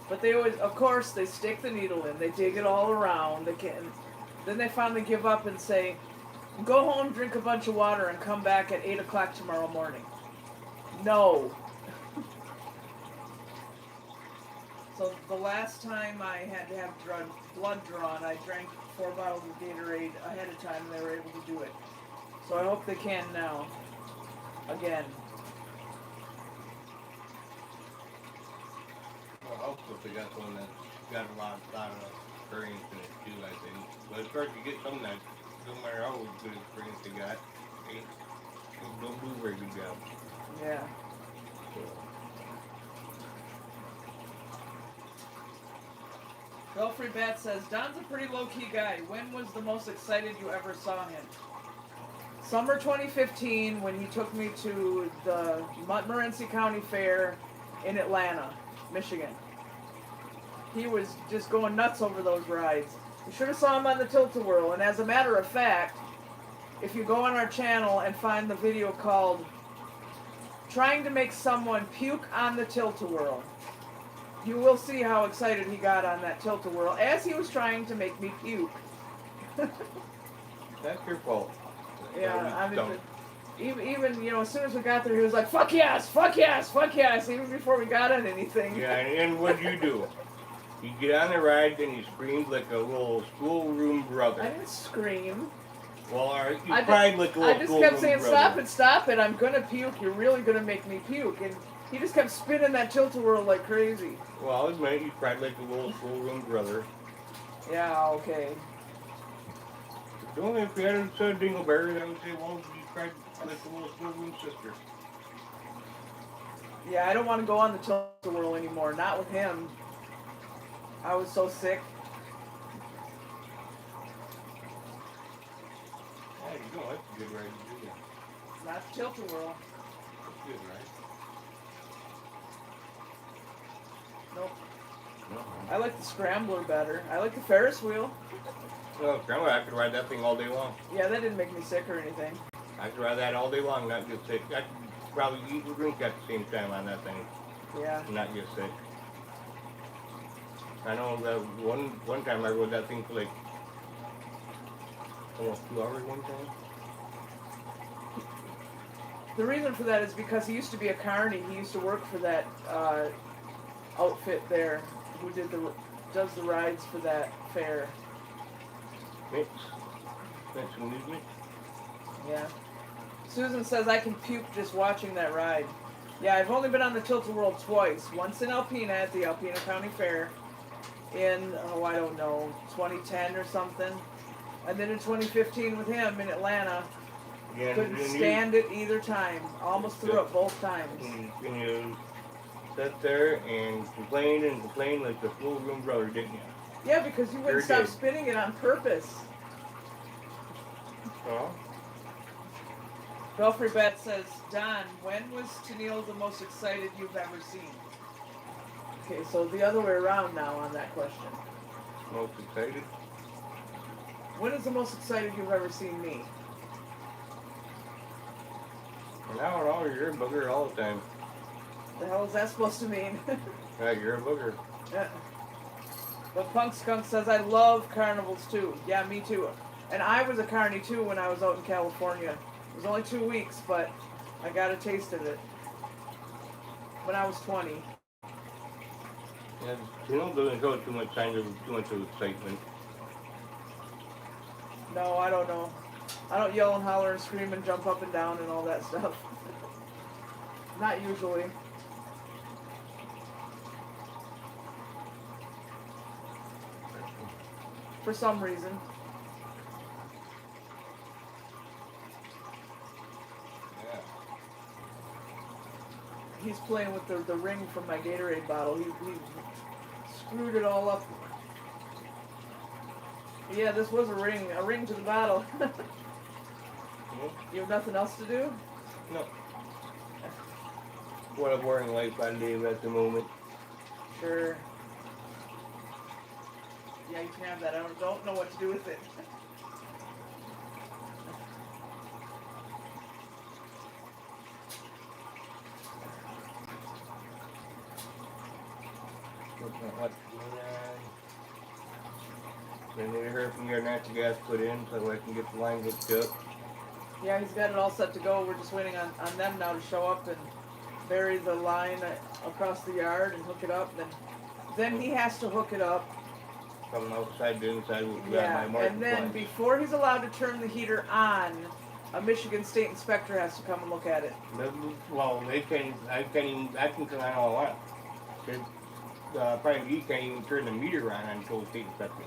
But they always, of course, they stick the needle in. They dig it all around. Then they finally give up and say, "Go home, drink a bunch of water, and come back at 8 o'clock tomorrow morning." No. So the last time I had to have blood drawn, I drank 4 bottles of Gatorade ahead of time, and they were able to do it. So I hope they can now. Again. Well, I hope they got someone that's got a lot of experience in it too, I think. But it's hard to get someone that, no matter how good experience they got, they don't do a very good job. Yeah. Belfry Bat says, Don's a pretty low-key guy. When was the most excited you ever saw him? Summer 2015, when he took me to the Montmorency County Fair in Atlanta, Michigan. He was just going nuts over those rides. You should have saw him on the Tilt-A-Whirl. And as a matter of fact, if you go on our channel and find the video called Trying to Make Someone Puke on the Tilt-A-Whirl, you will see how excited he got on that Tilt-A-Whirl as he was trying to make me puke. That's your fault. Yeah, I mean, even as soon as we got there, he was like, "Fuck yes, fuck yes, fuck yes," even before we got on anything. Yeah, and what'd you do? You get on the ride and you screamed like a little schoolroom brother. I didn't scream. Well, alright, you cried like a little schoolroom brother. I just kept saying, stop it, I'm gonna puke, you're really gonna make me puke. And he just kept spinning that Tilt-A-Whirl like crazy. Well, I'll admit, you cried like a little schoolroom brother. Yeah, okay. Only if you had said Dingleberry, I would say, well, you cried like a little schoolroom sister. Yeah, I don't want to go on the Tilt-A-Whirl anymore. Not with him. I was so sick. Yeah, you know, that's a good ride to do that. Not the Tilt-A-Whirl. That's good, right? Nope. No. I like the Scrambler better. I like the Ferris wheel. Well, Grandma, I could ride that thing all day long. Yeah, that didn't make me sick or anything. I could ride that all day long, not get sick. I could probably eat and drink at the same time on that thing, Yeah. and not get sick. I know that one time I rode that thing for like almost 2 hours one time. The reason for that is because he used to be a carny. He used to work for that outfit there who does the rides for that fair. Mix amusement. Yeah. Susan says I can puke just watching that ride. Yeah, I've only been on the Tilt-A-Whirl twice. Once in Alpena at the Alpena County Fair in, I don't know, 2010 or something. And then in 2015 with him in Atlanta. Yeah, Couldn't stand it either time. Almost threw up both times. And you sat there and complained like the schoolroom brother, didn't you? Yeah, because you wouldn't stop spinning it on purpose. Oh? Belfry Bet says, Don, when was Tennille the most excited you've ever seen? Okay, so the other way around now on that question. Most excited? When is the most excited you've ever seen me? And I don't know, you're a booger all the time. The hell is that supposed to mean? Yeah, you're a booger. Yeah. But Punk Skunk says, I love carnivals too. Yeah, me too. And I was a carny too when I was out in California. It was only 2 weeks, but I got a taste of it. When I was 20. Yeah, you don't go too much time to too much of excitement. No, I don't know. I don't yell and holler and scream and jump up and down and all that stuff. Not usually. for some reason. Yeah. He's playing with the ring from my Gatorade bottle. He screwed it all up. Yeah, this was a ring to the bottle. You have nothing else to do? No. What I'm wearing life on Dave at the moment. Sure. Yeah, you can have that. I don't know what to do with it. Looking at what's going on. I need to hear from your natural gas put in so I can get the line hooked up. Yeah, he's got it all set to go. We're just waiting on them now to show up and bury the line across the yard and hook it up. Then he has to hook it up. From outside to inside with Yeah, my marking and then points. before he's allowed to turn the heater on, a Michigan State inspector has to come and look at it. Well, I can turn on all I want. Probably you can't even turn the meter on until the state inspector.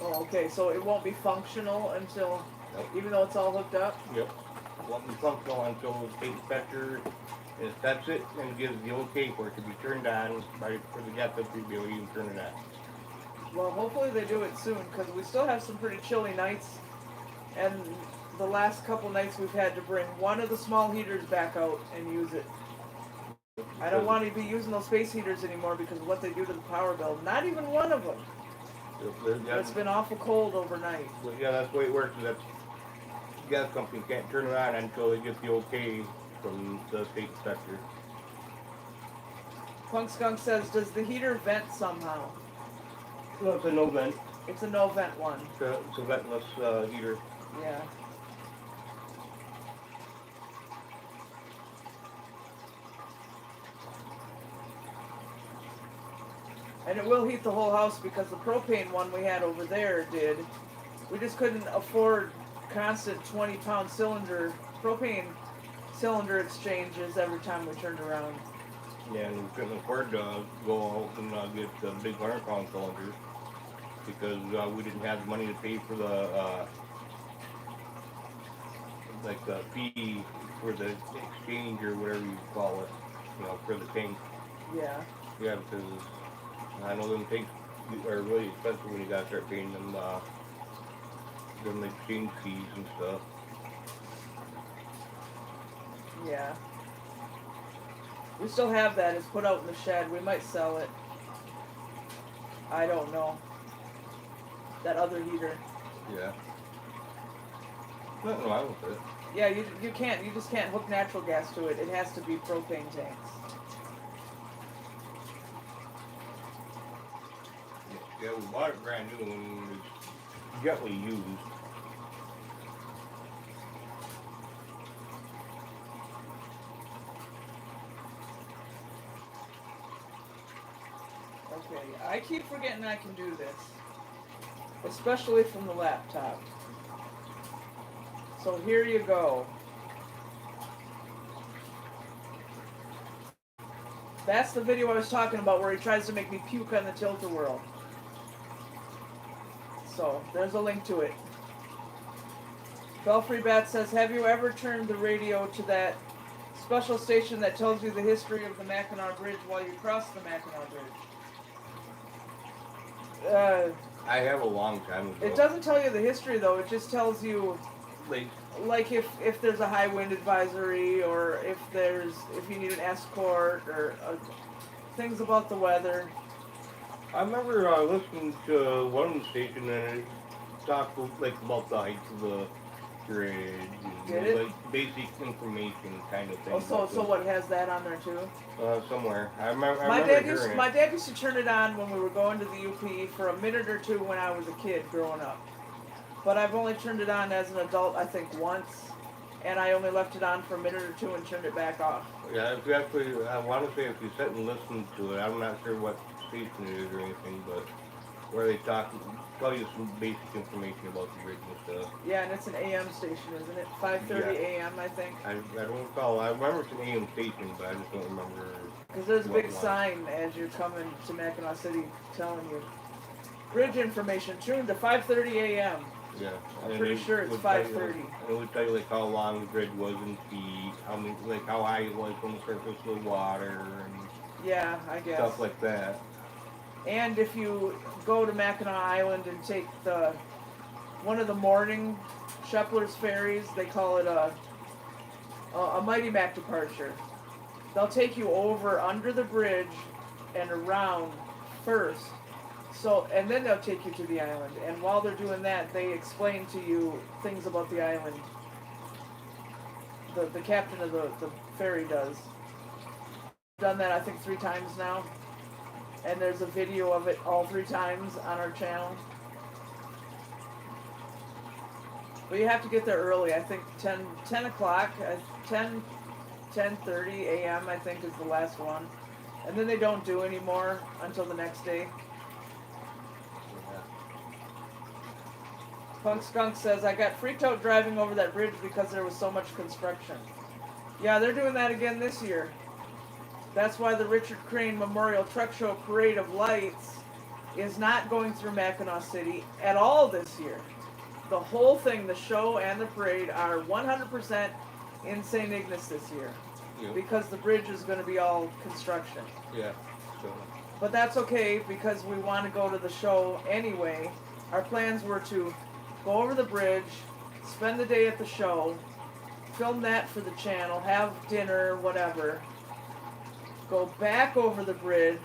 Oh, okay, so it won't be functional until, Nope. even though it's all hooked up? Yep. Won't be functional until the state inspector inspects it and gives the okay for it to be turned on for the gas up to be able to even turn it on. Well, hopefully they do it soon, because we still have some pretty chilly nights, and the last couple nights we've had to bring one of the small heaters back out and use it. I don't want to be using those space heaters anymore because of what they do to the power bill. Not even one of them. It's been awful cold overnight. Well, yeah, that's the way it works. That the gas company can't turn it on until they get the okay from the state inspector. Punk Skunk says, does the heater vent somehow? Well, it's a no vent. It's a no vent one. It's a ventless heater. Yeah. And it will heat the whole house because the propane one we had over there did. We just couldn't afford constant 20-pound propane cylinder exchanges every time we turned around. Yeah, and we couldn't afford to go out and get the big 100-pound cylinders because we didn't have the money to pay for the fee for the exchange or whatever you call it, for the tank. Yeah. Yeah, because I know them tanks are really expensive when you gotta start paying them exchange fees and stuff. Yeah. We still have that. It's put out in the shed. We might sell it. I don't know. That other heater. Yeah. Nothing wrong with it. Yeah, you just can't hook natural gas to it. It has to be propane tanks. Yeah, we bought it brand new and it was gently used. Okay, I keep forgetting I can do this. Especially from the laptop. So here you go. That's the video I was talking about where he tries to make me puke on the tilt-a-whirl. So, there's a link to it. Belfry Bat says, have you ever turned the radio to that special station that tells you the history of the Mackinac Bridge while you cross the Mackinac Bridge? I have a long time ago. It doesn't tell you the history though, it just tells you like if there's a high wind advisory or if you need an escort or things about the weather. I remember listening to one station and it talked about the height of the grid, basic information kind of thing. Oh, so what has that on there too? Somewhere. I remember hearing it. My dad used to turn it on when we were going to the UP for a minute or two when I was a kid growing up. But I've only turned it on as an adult, I think, once. And I only left it on for a minute or two and turned it back off. Yeah, if you actually, I want to say if you sit and listen to it, I'm not sure what station it is or anything, but where they tell you some basic information about the bridge and stuff. Yeah, and it's an AM station, isn't it? 5:30 AM, I think. I don't recall. I remember it's an AM station, but I just don't remember. Because there's a big sign as you're coming to Mackinac City telling you. Bridge information tuned to 5:30 a.m. Yeah. I'm And pretty it sure it's would tell you, 5:30. and it would tell you like how long the bridge was in feet, how many, like how high it was from the surface of the water and Yeah, I guess. stuff like that. And if you go to Mackinac Island and take one of the morning Shepler's ferries, they call it a Mighty Mac departure. They'll take you over under the bridge and around first. So, and then they'll take you to the island. And while they're doing that, they explain to you things about the island. The captain of the ferry does. Done that I think 3 times now. And there's a video of it all 3 times on our channel. But you have to get there early. I think 10 o'clock, 10:30 a.m. I think is the last one. And then they don't do any more until the next day. Yeah. Punk Skunk says, I got freaked out driving over that bridge because there was so much construction. Yeah, they're doing that again this year. That's why the Richard Crane Memorial Truck Show Parade of Lights is not going through Mackinac City at all this year. The whole thing, the show and the parade, are 100% in St. Ignace this year. Yep. Because the bridge is going to be all construction. Yeah. So, But that's okay because we want to go to the show anyway. Our plans were to go over the bridge, spend the day at the show, film that for the channel, have dinner, whatever, go back over the bridge,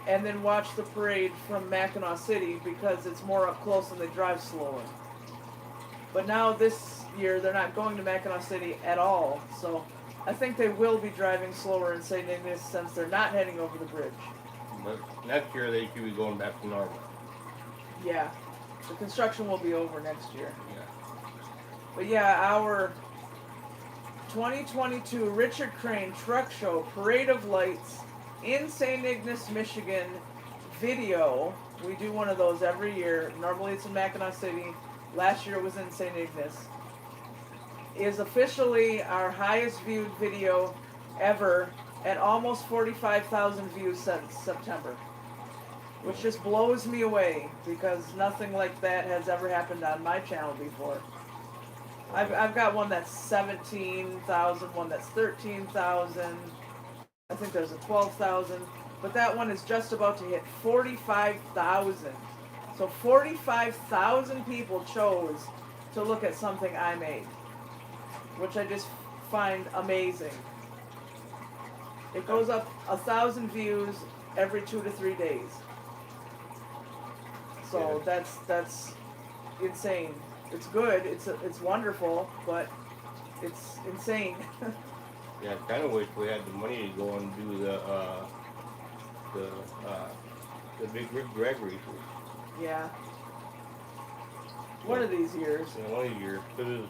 and then watch the parade from Mackinac City because it's more up close and they drive slower. But now this year they're not going to Mackinac City at all, so I think they will be driving slower in St. Ignace since they're not heading over the bridge. but next year they should be going back to normal. Yeah, the construction will be over next year. Yeah. But yeah, our 2022 Richard Crane Truck Show Parade of Lights in St. Ignace, Michigan video. We do one of those every year. Normally it's in Mackinac City. Last year it was in St. Ignace. Is officially our highest viewed video ever at almost 45,000 views since September. Which just blows me away because nothing like that has ever happened on my channel before. I've got one that's 17,000, one that's 13,000. I think there's a 12,000. But that one is just about to hit 45,000. So 45,000 people chose to look at something I made. Which I just find amazing. It goes up 1,000 views every 2 to 3 days. So that's insane. It's good. It's wonderful, but it's insane. Yeah, I kind of wish we had the money to go and do the big rig drag races. Yeah. One of these years. Yeah, one of the years. Because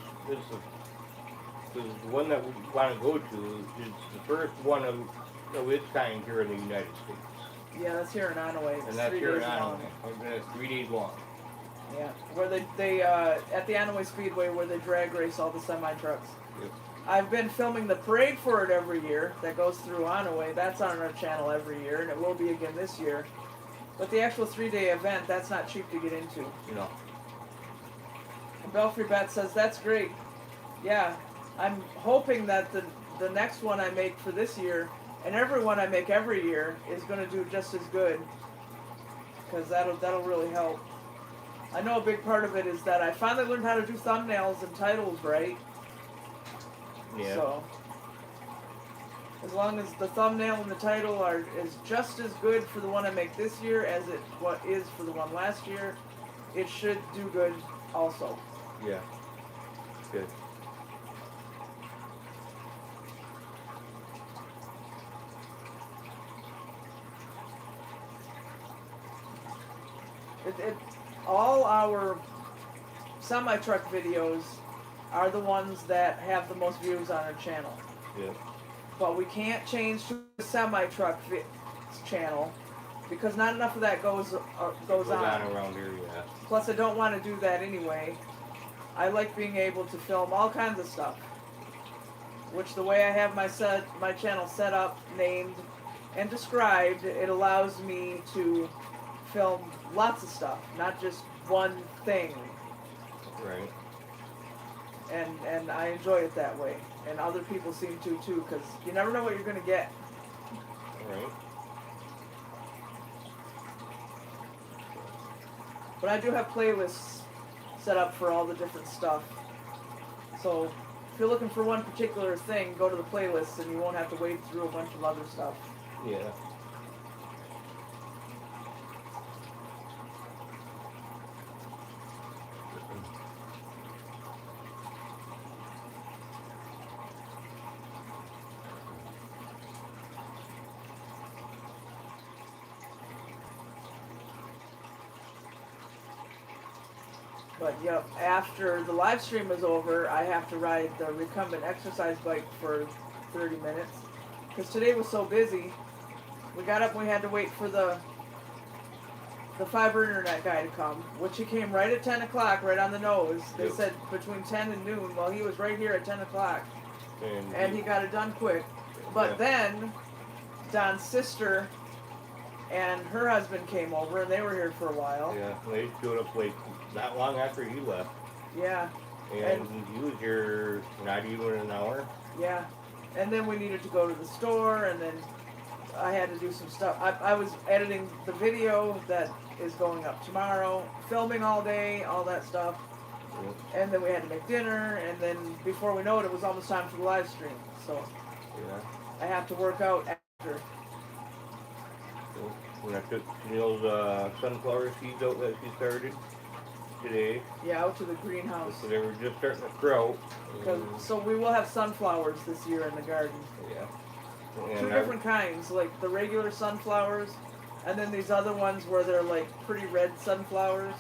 the one that we want to go to is the first one of its kind here in the United States. Yeah, that's here in Onaway. It's And that's 3 here in days long. Onaway. And it's 3 days long. Yeah, where they at the Onaway Speedway where they drag race all the semi trucks. Yep. I've been filming the parade for it every year that goes through Onaway. That's on our channel every year, and it will be again this year. But the actual 3-day event, that's not cheap to get into. You know. And Belfry Bet says, that's great. Yeah, I'm hoping that the next one I make for this year, and every one I make every year, is going to do just as good. Because that'll really help. I know a big part of it is that I finally learned how to do thumbnails and titles right. Yeah. So, as long as the thumbnail and the title is just as good for the one I make this year as what is for the one last year, it should do good also. Yeah. Good. All our semi-truck videos are the ones that have the most views on our channel. Yeah. But we can't change to a semi-truck channel because not enough of that goes on. Around here, yeah. Plus, I don't want to do that anyway. I like being able to film all kinds of stuff. Which, the way I have my channel set up, named, and described, it allows me to film lots of stuff, not just one thing. Right. And I enjoy it that way. And other people seem to too, because you never know what you're going to get. Right. But I do have playlists set up for all the different stuff. So if you're looking for one particular thing, go to the playlist and you won't have to wade through a bunch of other stuff. Yeah. But yep, after the live stream is over, I have to ride the recumbent exercise bike for 30 minutes. Because today was so busy, we got up and we had to wait for the fiber internet guy to come, which he came right at 10 o'clock, right on the nose. They Yep. said between 10 and noon. Well, he was right here at 10 o'clock. And he got it done quick. But then Don's sister and her husband came over, and they were here for a while. Yeah, they showed up like not long after you left. Yeah. And you was here not even an hour. Yeah. And then we needed to go to the store, and then I had to do some stuff. I was editing the video that is going up tomorrow, filming all day, all that stuff. Yep. And then we had to make dinner, and then before we know it, it was almost time for the live stream. So Yeah. I have to work out after. When I took Neil's sunflower seeds out that she started today, Yeah, out to the greenhouse. so they were just starting to sprout. So we will have sunflowers this year in the garden. Yeah. Two And different kinds, like the regular sunflowers, and then these other ones where they're like pretty red sunflowers.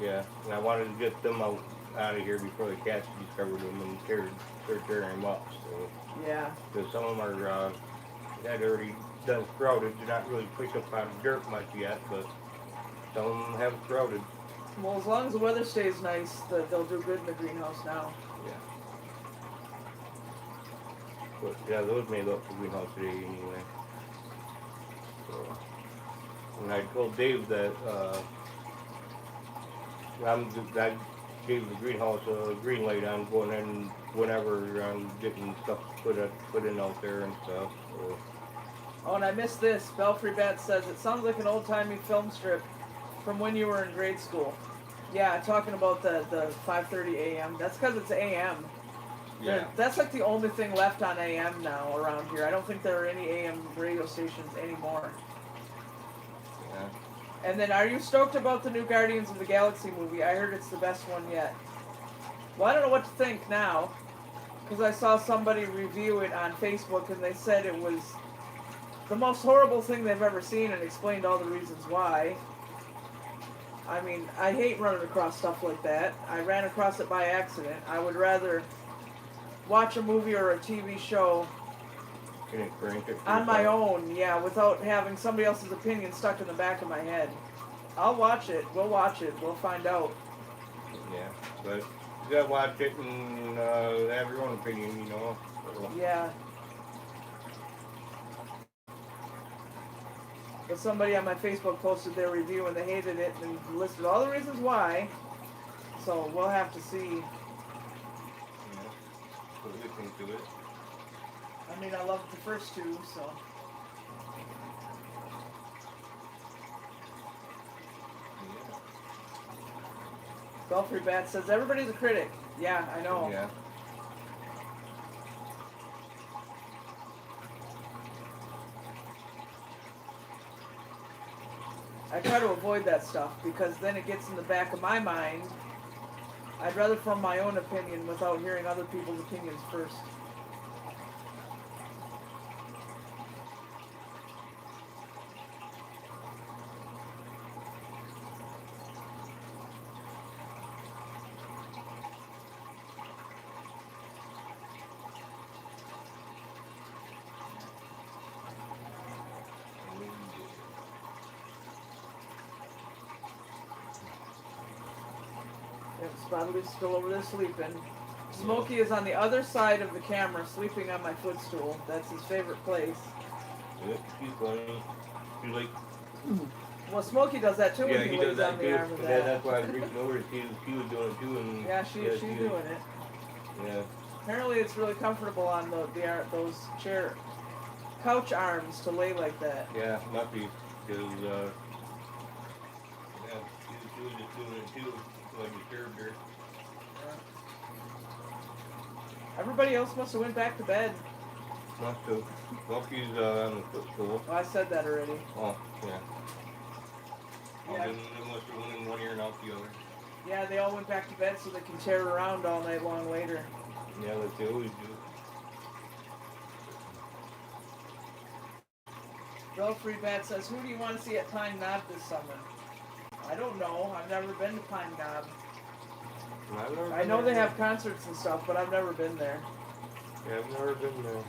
Yeah, and I wanted to get them out of here before the cats discovered them and start tearing them up. So, Yeah. because some of them are had already done sprouted. They're not really picked up out of dirt much yet, but some of them have sprouted. Well, as long as the weather stays nice, they'll do good in the greenhouse now. Yeah. But yeah, those made up for greenhouse today anyway. So, and I told Dave that I gave the greenhouse a green light on going in whenever I'm getting stuff put in out there and stuff. So, Oh, and I missed this. Belfry Bat says, it sounds like an old-timey film strip from when you were in grade school. Yeah, talking about the 5:30 a.m. That's because it's a.m. yeah. That's like the only thing left on AM now around here. I don't think there are any AM radio stations anymore. Yeah. And then, are you stoked about the new Guardians of the Galaxy movie? I heard it's the best one yet. Well, I don't know what to think now, because I saw somebody review it on Facebook, and they said it was the most horrible thing they've ever seen, and explained all the reasons why. I mean, I hate running across stuff like that. I ran across it by accident. I would rather watch a movie or a TV show Can it crank it? on my own, yeah, without having somebody else's opinion stuck in the back of my head. I'll watch it. We'll watch it. We'll find out. Yeah, but you gotta watch it and have your own opinion, you know. So, Yeah. But somebody on my Facebook posted their review and they hated it and listed all the reasons why. So we'll have to see. yeah. Put a good thing to it. I mean, I loved the first two, so. Yeah. Belfry Bat says, everybody's a critic. Yeah, I know. Yeah. I try to avoid that stuff because then it gets in the back of my mind. I'd rather form my own opinion without hearing other people's opinions first. It's probably still over there sleeping. Smokey is on the other side of the camera sleeping on my footstool. That's his favorite place. Yeah, she's funny. She's like, Well, Smokey does that too Yeah, when he lays does that on too. the arm of And that. that's why I was reaching over to see if she was doing it too. And Yeah, she's doing it. Yeah. Apparently, it's really comfortable on those couch arms to lay like that. Yeah, must be. Because, yeah, she was just doing it too. So I disturbed her. Everybody else must have went back to bed. Must have. Well, she's on the footstool. Well, I said that already. Oh, yeah. Well, Yeah. then they must have went in one ear and out the other. Yeah, they all went back to bed so they can tear around all night long later. Yeah, like they always do. Belfry Bat says, who do you want to see at Pine Knob this summer? I don't know. I've never been to Pine Knob. I know they have concerts and stuff, but I've never been there. Yeah, I've never been there.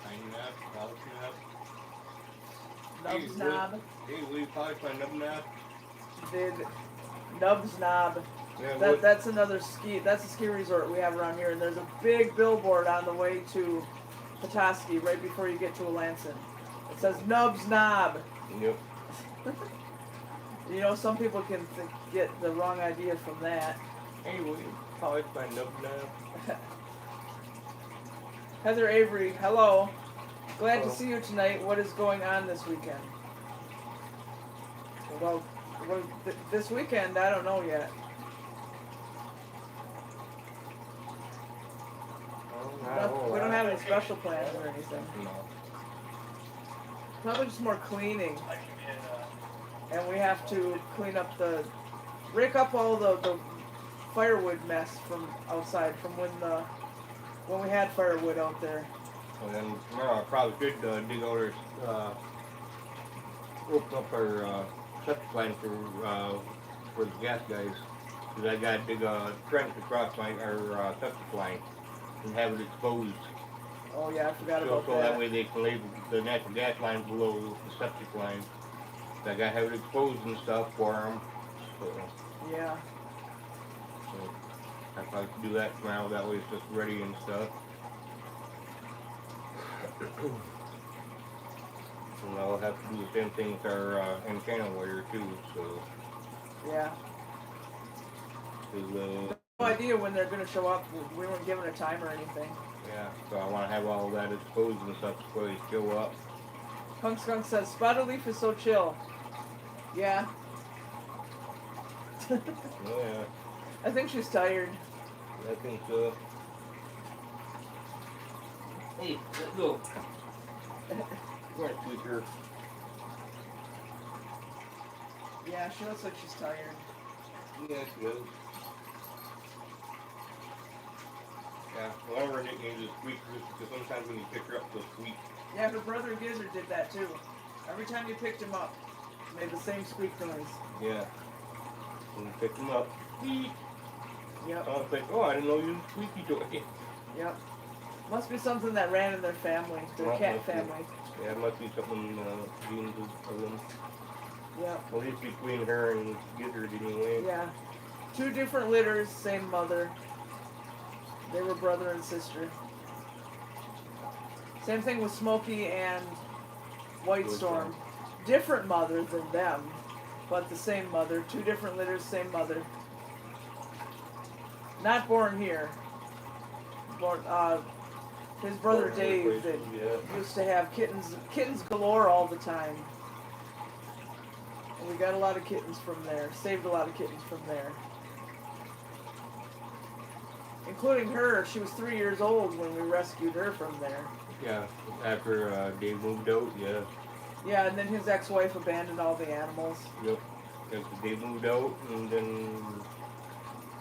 Pine Knob, College Knob. Nubs Knob. Hey, will you polish my nub knob? Did Nubs Knob. Yeah, That's another ski. That's a ski resort we have around here, and there's a big billboard on the way to Petoskey right before you get to Alanson. It says Nubs Knob. Yep. You know, some people can get the wrong idea from that. Hey, will you polish my nub knob? Heather Avery, hello. Glad Hello. to see you tonight. What is going on this weekend? Well, this weekend, I don't know yet. We don't have any special plans or anything. No. Probably just more cleaning. And we have to clean up rake up all the firewood mess from outside from when we had firewood out there. And then tomorrow I probably should dig out our, open up our septic line for the gas guys. Because I got to dig a trench across our septic line and have it exposed. Oh yeah, I forgot about So that way they can leave the natural gas line below the septic line. So I got to have it exposed and stuff for them. So, Yeah. so I probably could do that tomorrow. That way it's just ready and stuff. And I'll have to do the same thing with our antenna wire too. So, Yeah. 'cause, No idea when they're gonna show up. We weren't given a time or anything. yeah, so I want to have all that exposed and stuff before they show up. Punk Skunk says Spotted Leaf is so chill. Yeah. Oh, yeah, I think she's tired. I think so. Hey, let's go. Come on, sweetheart. Yeah, she looks like she's tired. Yeah, she does. Yeah, one of her nicknames is Squeakers because sometimes when you pick her up, she'll squeak. Yeah, her brother Gizzard did that too. Every time you picked him up, he made the same squeak noise. Yeah. When you pick them up, squeak. Yep. I was like, oh, I didn't know you was a squeaky toy. Yep. Must be something that ran in their family, their Well, cat must be. family. Yeah, it must be something genes of them. Yep. At least between her and Gizzard anyway. Yeah. 2 different litters, same mother. They were brother and sister. Same thing with Smokey and White Storm. Different mother than them, but the same mother. 2 different litters, same mother. Not born here. Born, his brother Dave that used to have kittens galore all the time. And we got a lot of kittens from there. Saved a lot of kittens from there. Including her. She was 3 years old when we rescued her from there. Yeah, after Dave moved out, yeah. Yeah, and then his ex-wife abandoned all the animals. Yep. Because Dave moved out, and then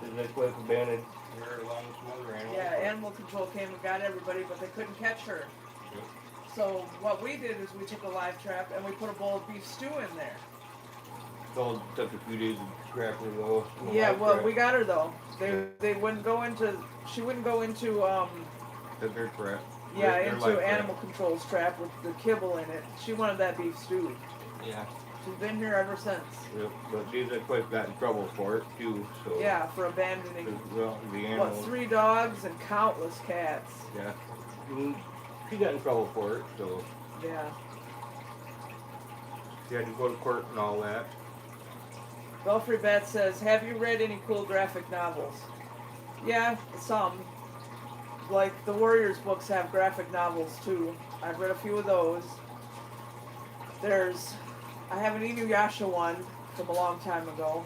his ex-wife abandoned her along with some other animals. Yeah, animal control came and got everybody, but they couldn't catch her. Yep. So what we did is we took a live trap and we put a bowl of beef stew in there. So it took a few days to trap her though. Yeah, well, we got her though. They wouldn't go into. She wouldn't go into. Took her trap. Yeah, Their into life animal control's trap with the kibble in it. She wanted that beef stew. Yeah. She's been here ever since. Yep. But these ex-wife got in trouble for it too. So Yeah, for abandoning, well, the animals. what, 3 dogs and countless cats. Yeah. She got in trouble for it, so Yeah. she had to go to court and all that. Belfry Bat says, have you read any cool graphic novels? Yeah, some. Like the Warriors books have graphic novels too. I've read a few of those. I have an Inuyasha one from a long time ago.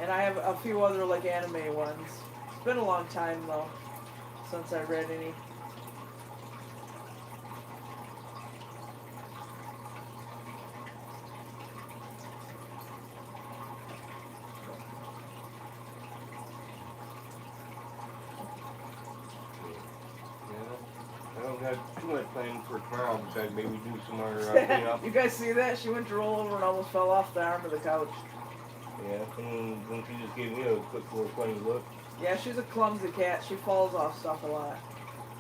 And I have a few other like anime ones. It's been a long time though since I read any. I don't have too much planned for tomorrow besides maybe do some more cleanup. You guys see that? She went to roll over and almost fell off the arm of the couch. Yeah, and then she just gave me a quick little funny look. Yeah, she's a clumsy cat. She falls off stuff a lot.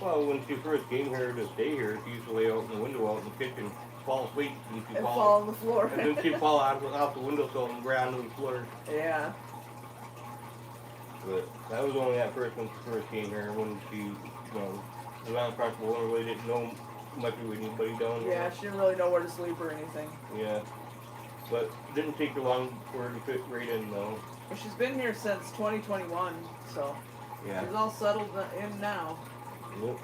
Well, when she first came here to stay here, she used to lay out in the window out in the kitchen, fall asleep, and she'd And fall fall on the floor. and then she'd fall out the windowsill and right onto the floor. Yeah. But that was only that first when she first came here, when she, was uncomfortable and really didn't know much of anybody down there. Yeah, she didn't really know where to sleep or anything. Yeah. But it didn't take too long for her to fit right in, though. Well, she's been here since 2021, so Yeah. she's all settled in now. Yep.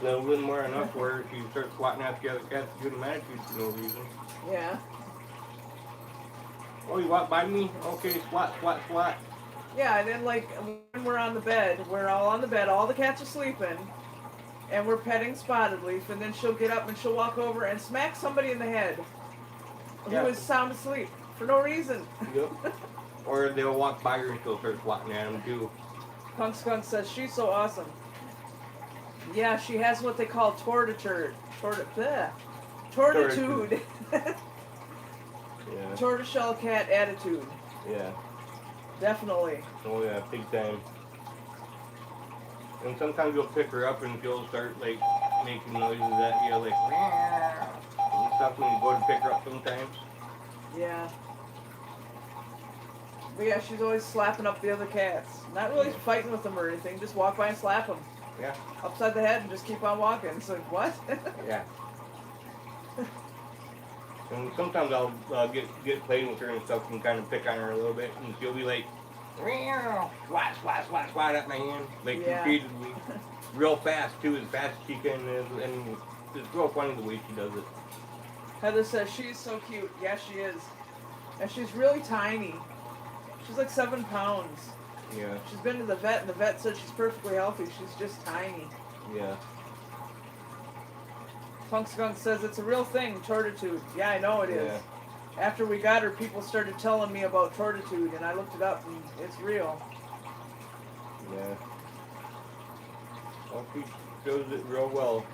So a little more enough where she starts swatting at the other cats to give them attitude for no reason. Yeah. Oh, you walk by me? Okay, swat, swat, swat. Yeah, and then like when we're on the bed, we're all on the bed, all the cats are sleeping, and we're petting Spotted Leaf, and then she'll get up and she'll walk over and smack somebody in the head who Yeah. is sound asleep for no reason. Yep. Or they'll walk by her and she'll start swatting at them too. Punk Skunk says she's so awesome. Yeah, she has what they call tortitude. Tortitude. Yeah. Tortoiseshell cat attitude. Yeah. Definitely. Oh yeah, big time. And sometimes you'll pick her up and she'll start like making noises at you like meow and stuff when you go to pick her up sometimes. Yeah. But yeah, she's always slapping up the other cats. Not really fighting with them or anything, just walk by and slap them. Yeah. Upside the head and just keep on walking. It's like, what? Yeah. And sometimes I'll get playing with her and stuff and kind of pick on her a little bit, and she'll be like, meow, swat, swat, swat, swat at my hand, like Yeah. repeatedly, real fast too, as fast as she can, and it's real funny the way she does it. Heather says she's so cute. Yeah, she is. And she's really tiny. She's like 7 pounds. Yeah. She's been to the vet, and the vet said she's perfectly healthy. She's just tiny. Yeah. Punk Skunk says it's a real thing, tortitude. Yeah, I know it is. Yeah. After we got her, people started telling me about tortitude, and I looked it up, and it's real. Yeah. Well, she shows it real well.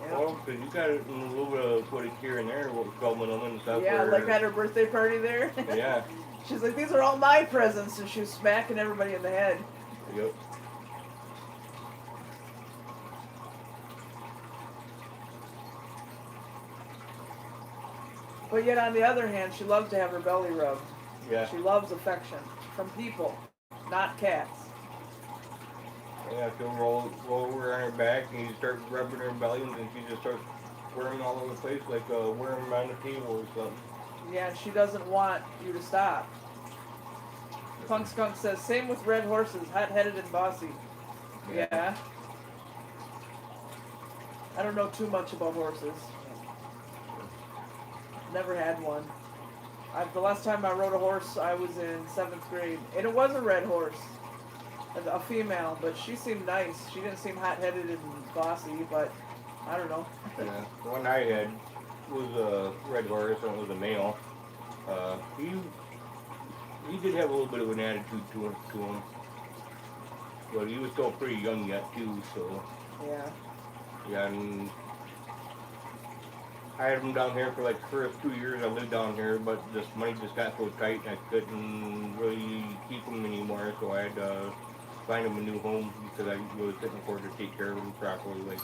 Yeah. Well, because you got it in a little bit of footage here and there, what was filming them and stuff. Yeah, where, like at her birthday party there. Yeah. She's like, these are all my presents, and she was smacking everybody in the head. Yep. But yet, on the other hand, she loves to have her belly rubbed. Yeah. She loves affection from people, not cats. Yeah, she'll roll over on her back and you start rubbing her belly and then she just starts whirring all over the place like a worm on the table or something. Yeah, and she doesn't want you to stop. Punk Skunk says, same with red horses, hot-headed and bossy. Yeah. I don't know too much about horses. Never had one. The last time I rode a horse, I was in 7th grade. And it was a red horse. A female, but she seemed nice. She didn't seem hot-headed and bossy, but I don't know. Yeah. The one I had was a red horse and it was a male. He did have a little bit of an attitude to him. But he was still pretty young yet too, so. Yeah. Yeah, and I had him down here for like the first 2 years I lived down here, but this money just got so tight and I couldn't really keep him anymore, so I had to find him a new home because I really couldn't afford to take care of him properly like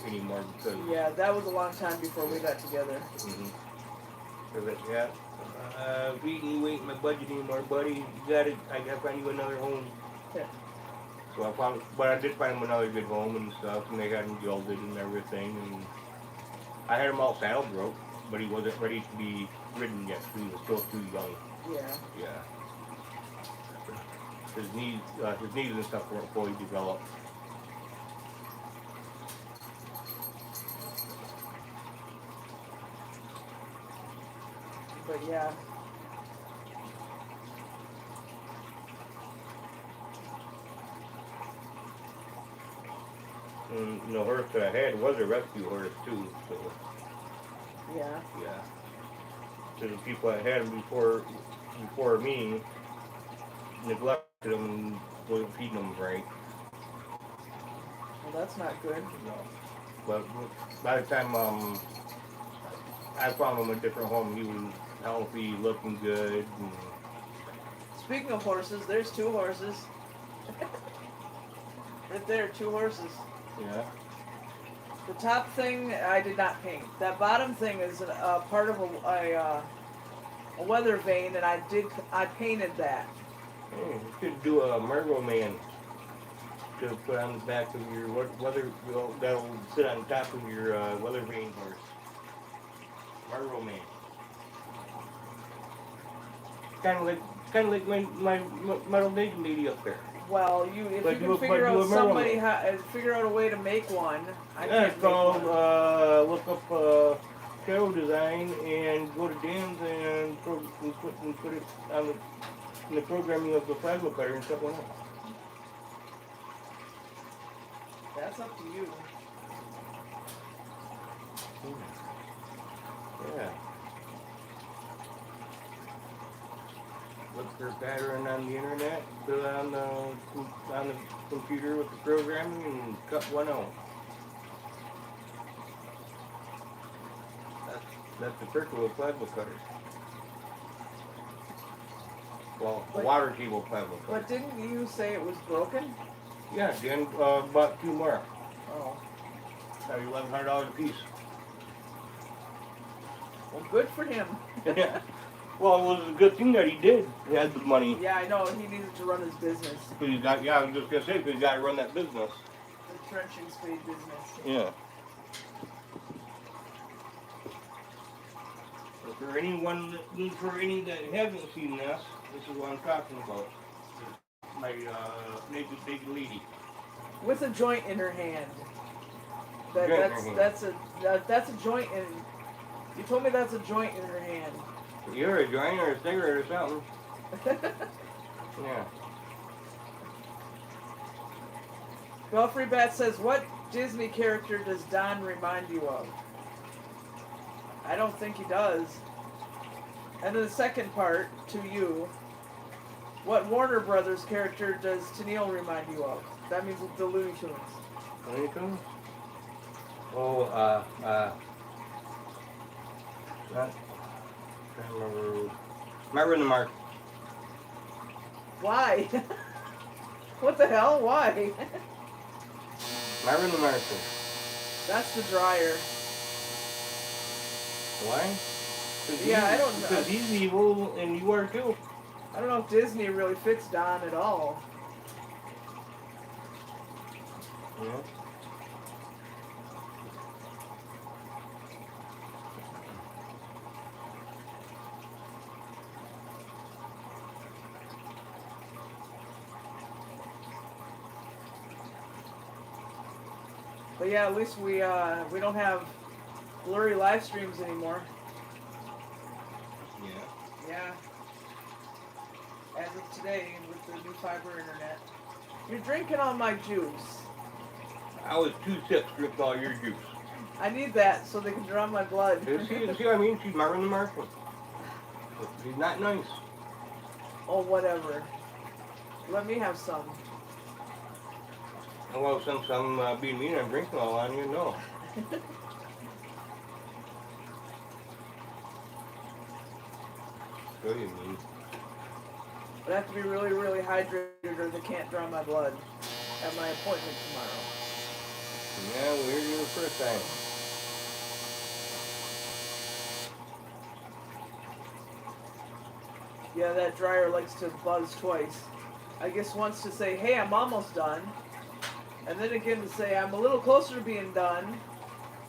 anymore because Yeah, that was a long time before we got together. Cause it, yeah. We ain't my budget anymore, buddy. You got it. I gotta find you another home. Yeah. So I found, but I did find him another good home and stuff, and they had him gilded and everything, and I had him all saddle broke, but he wasn't ready to be ridden yet, so he was still too young. Yeah. Yeah. His knees and stuff weren't fully developed. But yeah. And the horse that I had was a rescue horse too, so Yeah. yeah. So the people that had him before me neglected him and wasn't feeding him right. Well, that's not good. No. But by the time I found him a different home, he was healthy, looking good. And Speaking of horses, there's 2 horses. Right there, 2 horses. yeah. The top thing I did not paint. That bottom thing is a part of a weather vane, and I painted that. Hey, you could do a Margot Man to put on the back of your weather. That'll sit on top of your weather vane horse. Margot Man. Kind of like my metal naked lady up there. Well, if But you do can a- figure but do out a Merrill somebody Man. figure out a way to make one, I Yeah, can't it's make called one. look up shadow design and go to Dan's and put it on the programming of the plasma cutter and stuff like that. That's up to you. Yeah. Look for a pattern on the internet, put it on the computer with the programming, and cut one out. That's the trick with a plasma cutter. Well, a water table plasma cutter. But didn't you say it was broken? Yeah, Dan bought 2 more. Oh. At $1,100 a piece. Well, good for him. Yeah. Well, it was a good thing that he did. He had the money. Yeah, I know. He needed to run his business. Cause he's got, yeah, I was just gonna say, cause he's got to run that business. The trenching spade business. Yeah. So for anyone, for any that hasn't seen this, this is what I'm talking about. My naked big lady. With a joint in her hand. Joint in her hand. That's a joint in. You told me that's a joint in her hand. You're a joint or a cigarette or something. Yeah. Belfry Bat says, "What Disney character does Don remind you of?" I don't think he does. And then the second part, to you, what Warner Brothers character does Tennille remind you of? That means the Looney Tunes. Looney Tunes? Oh, not, I can't remember. Remember in the Mark. Why? What the hell? Why? Remember in the Martian. That's the dryer. Why? Yeah, I don't know. Because he's evil and you are too. I don't know if Disney really fits Don at all. Yeah. But yeah, at least we don't have blurry live streams anymore. Yeah. Yeah. As of today, with the new fiber internet. You're drinking all my juice. I was 2 sips drinking all your juice. I need that so they can draw my blood. See what I mean? She's Marvin the Martian. She's not nice. Oh, whatever. Let me have some. Well, since I'm being mean, I'm drinking all on you, no. So you mean? But I have to be really, really hydrated or they can't draw my blood at my appointment tomorrow. Yeah, we heard you the first time. Yeah, that dryer likes to buzz twice. I guess once to say, hey, I'm almost done. And then again to say, I'm a little closer to being done.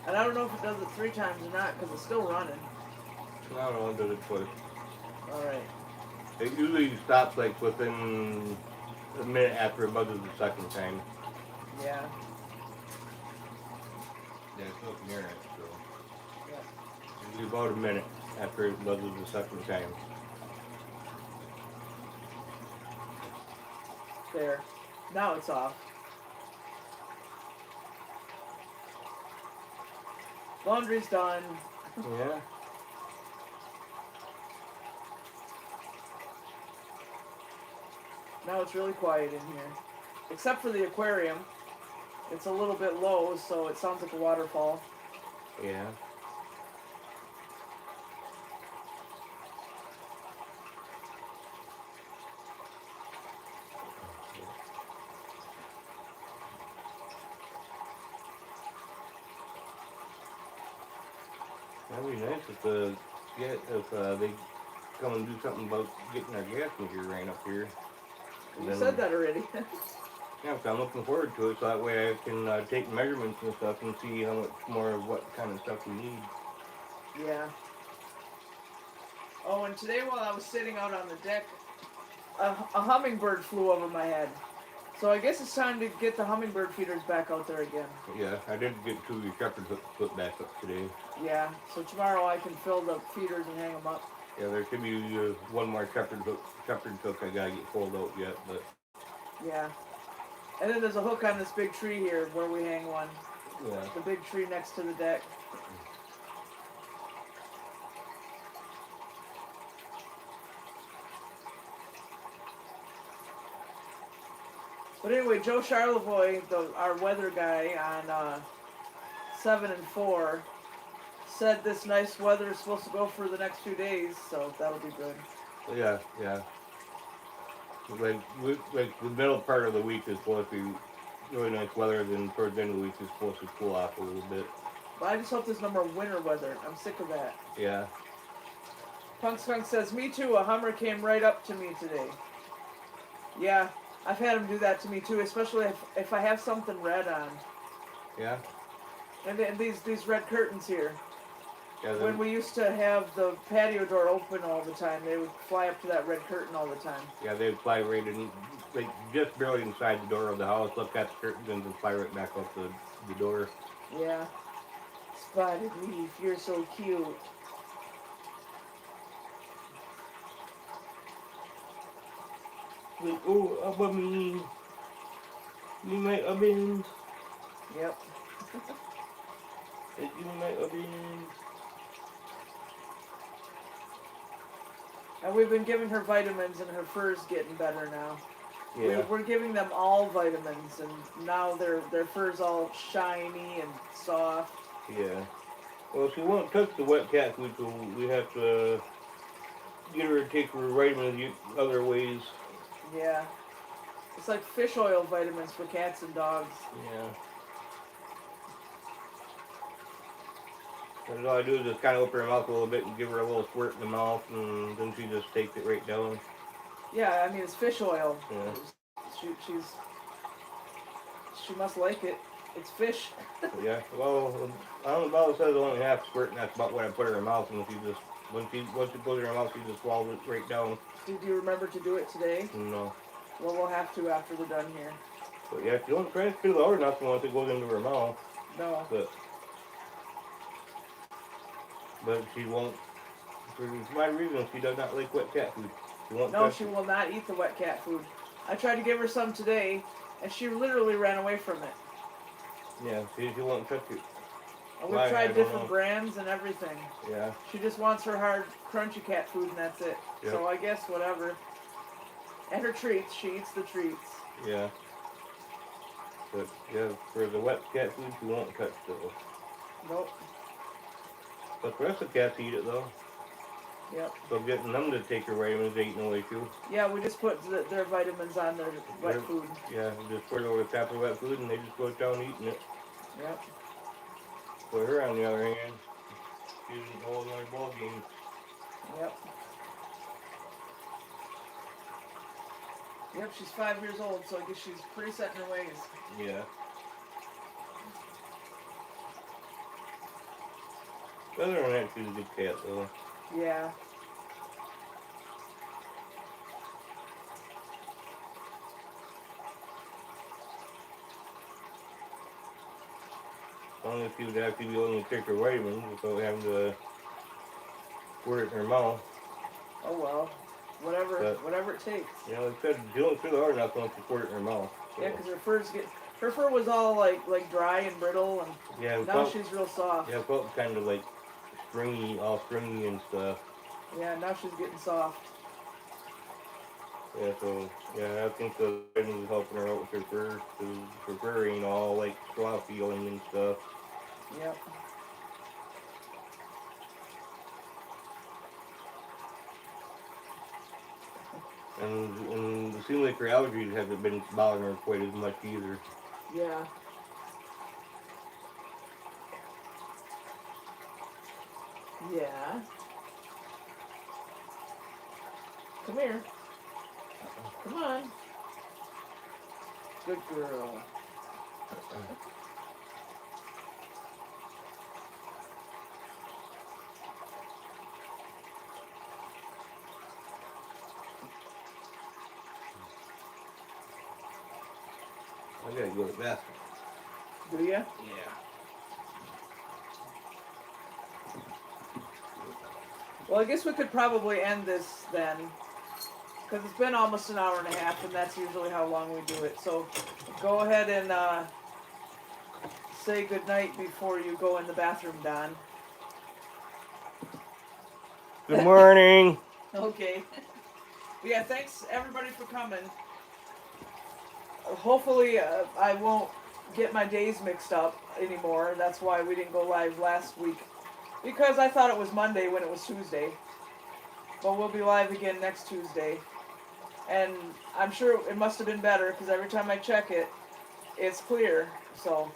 And I don't know if it does it 3 times or not, because it's still running. I don't know, it does it twice. Alright. It usually stops like within a minute after it buzzes the second time. Yeah. Yeah, it's up near it, so. Yeah. Usually about a minute after it buzzes the second time. There. Now it's off. Laundry's done. Yeah. Now it's really quiet in here. Except for the aquarium. It's a little bit low, so it sounds like a waterfall. Yeah. That'd be nice if they come and do something about getting our gas meter ran up here. You said that already. Yeah, so I'm looking forward to it, so that way I can take measurements and stuff and see how much more of what kind of stuff we need. Yeah. Oh, and today while I was sitting out on the deck, a hummingbird flew over my head. So I guess it's time to get the hummingbird feeders back out there again. Yeah, I did get 2 of your shepherd hooks put back up today. Yeah, so tomorrow I can fill the feeders and hang them up. Yeah, there should be one more shepherd hook I gotta get pulled out yet, but Yeah. And then there's a hook on this big tree here where we hang one. yeah. The big tree next to the deck. But anyway, Joe Charlevoix, our weather guy on 7 and 4, said this nice weather is supposed to go for the next few days, so that'll be good. Yeah, yeah. Like the middle part of the week is supposed to be really nice weather, then towards the end of the week is supposed to cool off a little bit. But I just hope there's no more winter weather. I'm sick of that. Yeah. Punk Skunk says, me too, a Hummer came right up to me today. Yeah, I've had him do that to me too, especially if I have something red on. Yeah. And these red curtains here. Yeah. When we used to have the patio door open all the time, they would fly up to that red curtain all the time. Yeah, they'd fly right in, like just barely inside the door of the house, look at the curtains and then fly right back up the door. Yeah. Spotted Leaf, you're so cute. Like, oh, above me might have been. Yep. You might have been. And we've been giving her vitamins, and her fur's getting better now. Yeah. We're giving them all vitamins, and now their fur's all shiny and soft. Yeah. Well, she won't touch the wet cat food, so we have to get her to take her vitamins other ways. Yeah. It's like fish oil vitamins for cats and dogs. Yeah. And all I do is just kind of open her mouth a little bit and give her a little squirt in the mouth, and then she just takes it right down. Yeah, I mean, it's fish oil. Yeah. She must like it. It's fish. Yeah. Well, I don't know. The bottle says only half squirt, and that's about what I put in her mouth. And once she puts it in her mouth, she just swallows it right down. Did you remember to do it today? No. Well, we'll have to after we're done here. But yeah, she don't try to spit it out or nothing once it goes into her mouth. No. But she won't. For my reason, she does not like wet cat food. She won't. No, she will not eat the wet cat food. I tried to give her some today, and she literally ran away from it. Yeah, she won't touch it. And we've tried different brands and everything. Yeah. She just wants her hard, crunchy cat food, and that's it. Yep. So I guess whatever. And her treats. She eats the treats. Yeah. But yeah, for the wet cat food, she won't touch those. Nope. But the rest of the cats eat it though. Yep. So getting them to take their vitamins ain't no issue. Yeah, we just put their vitamins on their wet food. Yeah, just put it over the top of wet food and they just go down eating it. Yep. But her, on the other hand, she doesn't hold another ball game. Yep. Yep, she's 5 years old, so I guess she's pretty set in her ways. Yeah. Other than that, she's a good cat, though. Yeah. As long as she would actually be able to take her vitamins without having to squirt it in her mouth. Oh well. Whatever it takes. You know, it said she don't feel hard enough once you squirt it in her mouth. So. Yeah, because her fur was all like dry and brittle, and Yeah, now she's real soft. Yeah, it felt kind of like stringy, all stringy and stuff. Yeah, now she's getting soft. Yeah, so, yeah, I think the vitamins is helping her out with her fur, because her fur ain't all, like, straw feeling and stuff. Yep. And it seems like her allergies haven't been bothering her quite as much either. Yeah. Yeah. Come here. Come on. Good girl. I gotta go to the bathroom. Do ya? Yeah. Well, I guess we could probably end this then, because it's been almost an hour and a half, and that's usually how long we do it. So go ahead and say goodnight before you go in the bathroom, Don. Good morning. Okay. Yeah, thanks everybody for coming. Hopefully I won't get my days mixed up anymore. That's why we didn't go live last week, because I thought it was Monday when it was Tuesday. But we'll be live again next Tuesday. And I'm sure it must have been better, because every time I check it, it's clear. So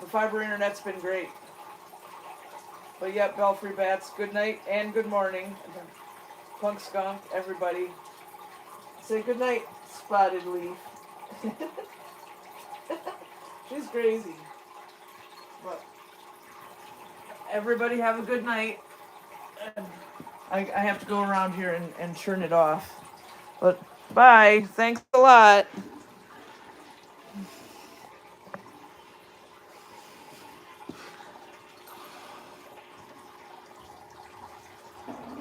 the fiber internet's been great. But yep, Belfry Bats, good night and good morning. Punk Skunk, everybody. Say good night, Spotted Leaf. She's crazy. But everybody have a good night. I have to go around here and turn it off. But bye. Thanks a lot.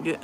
Yeah.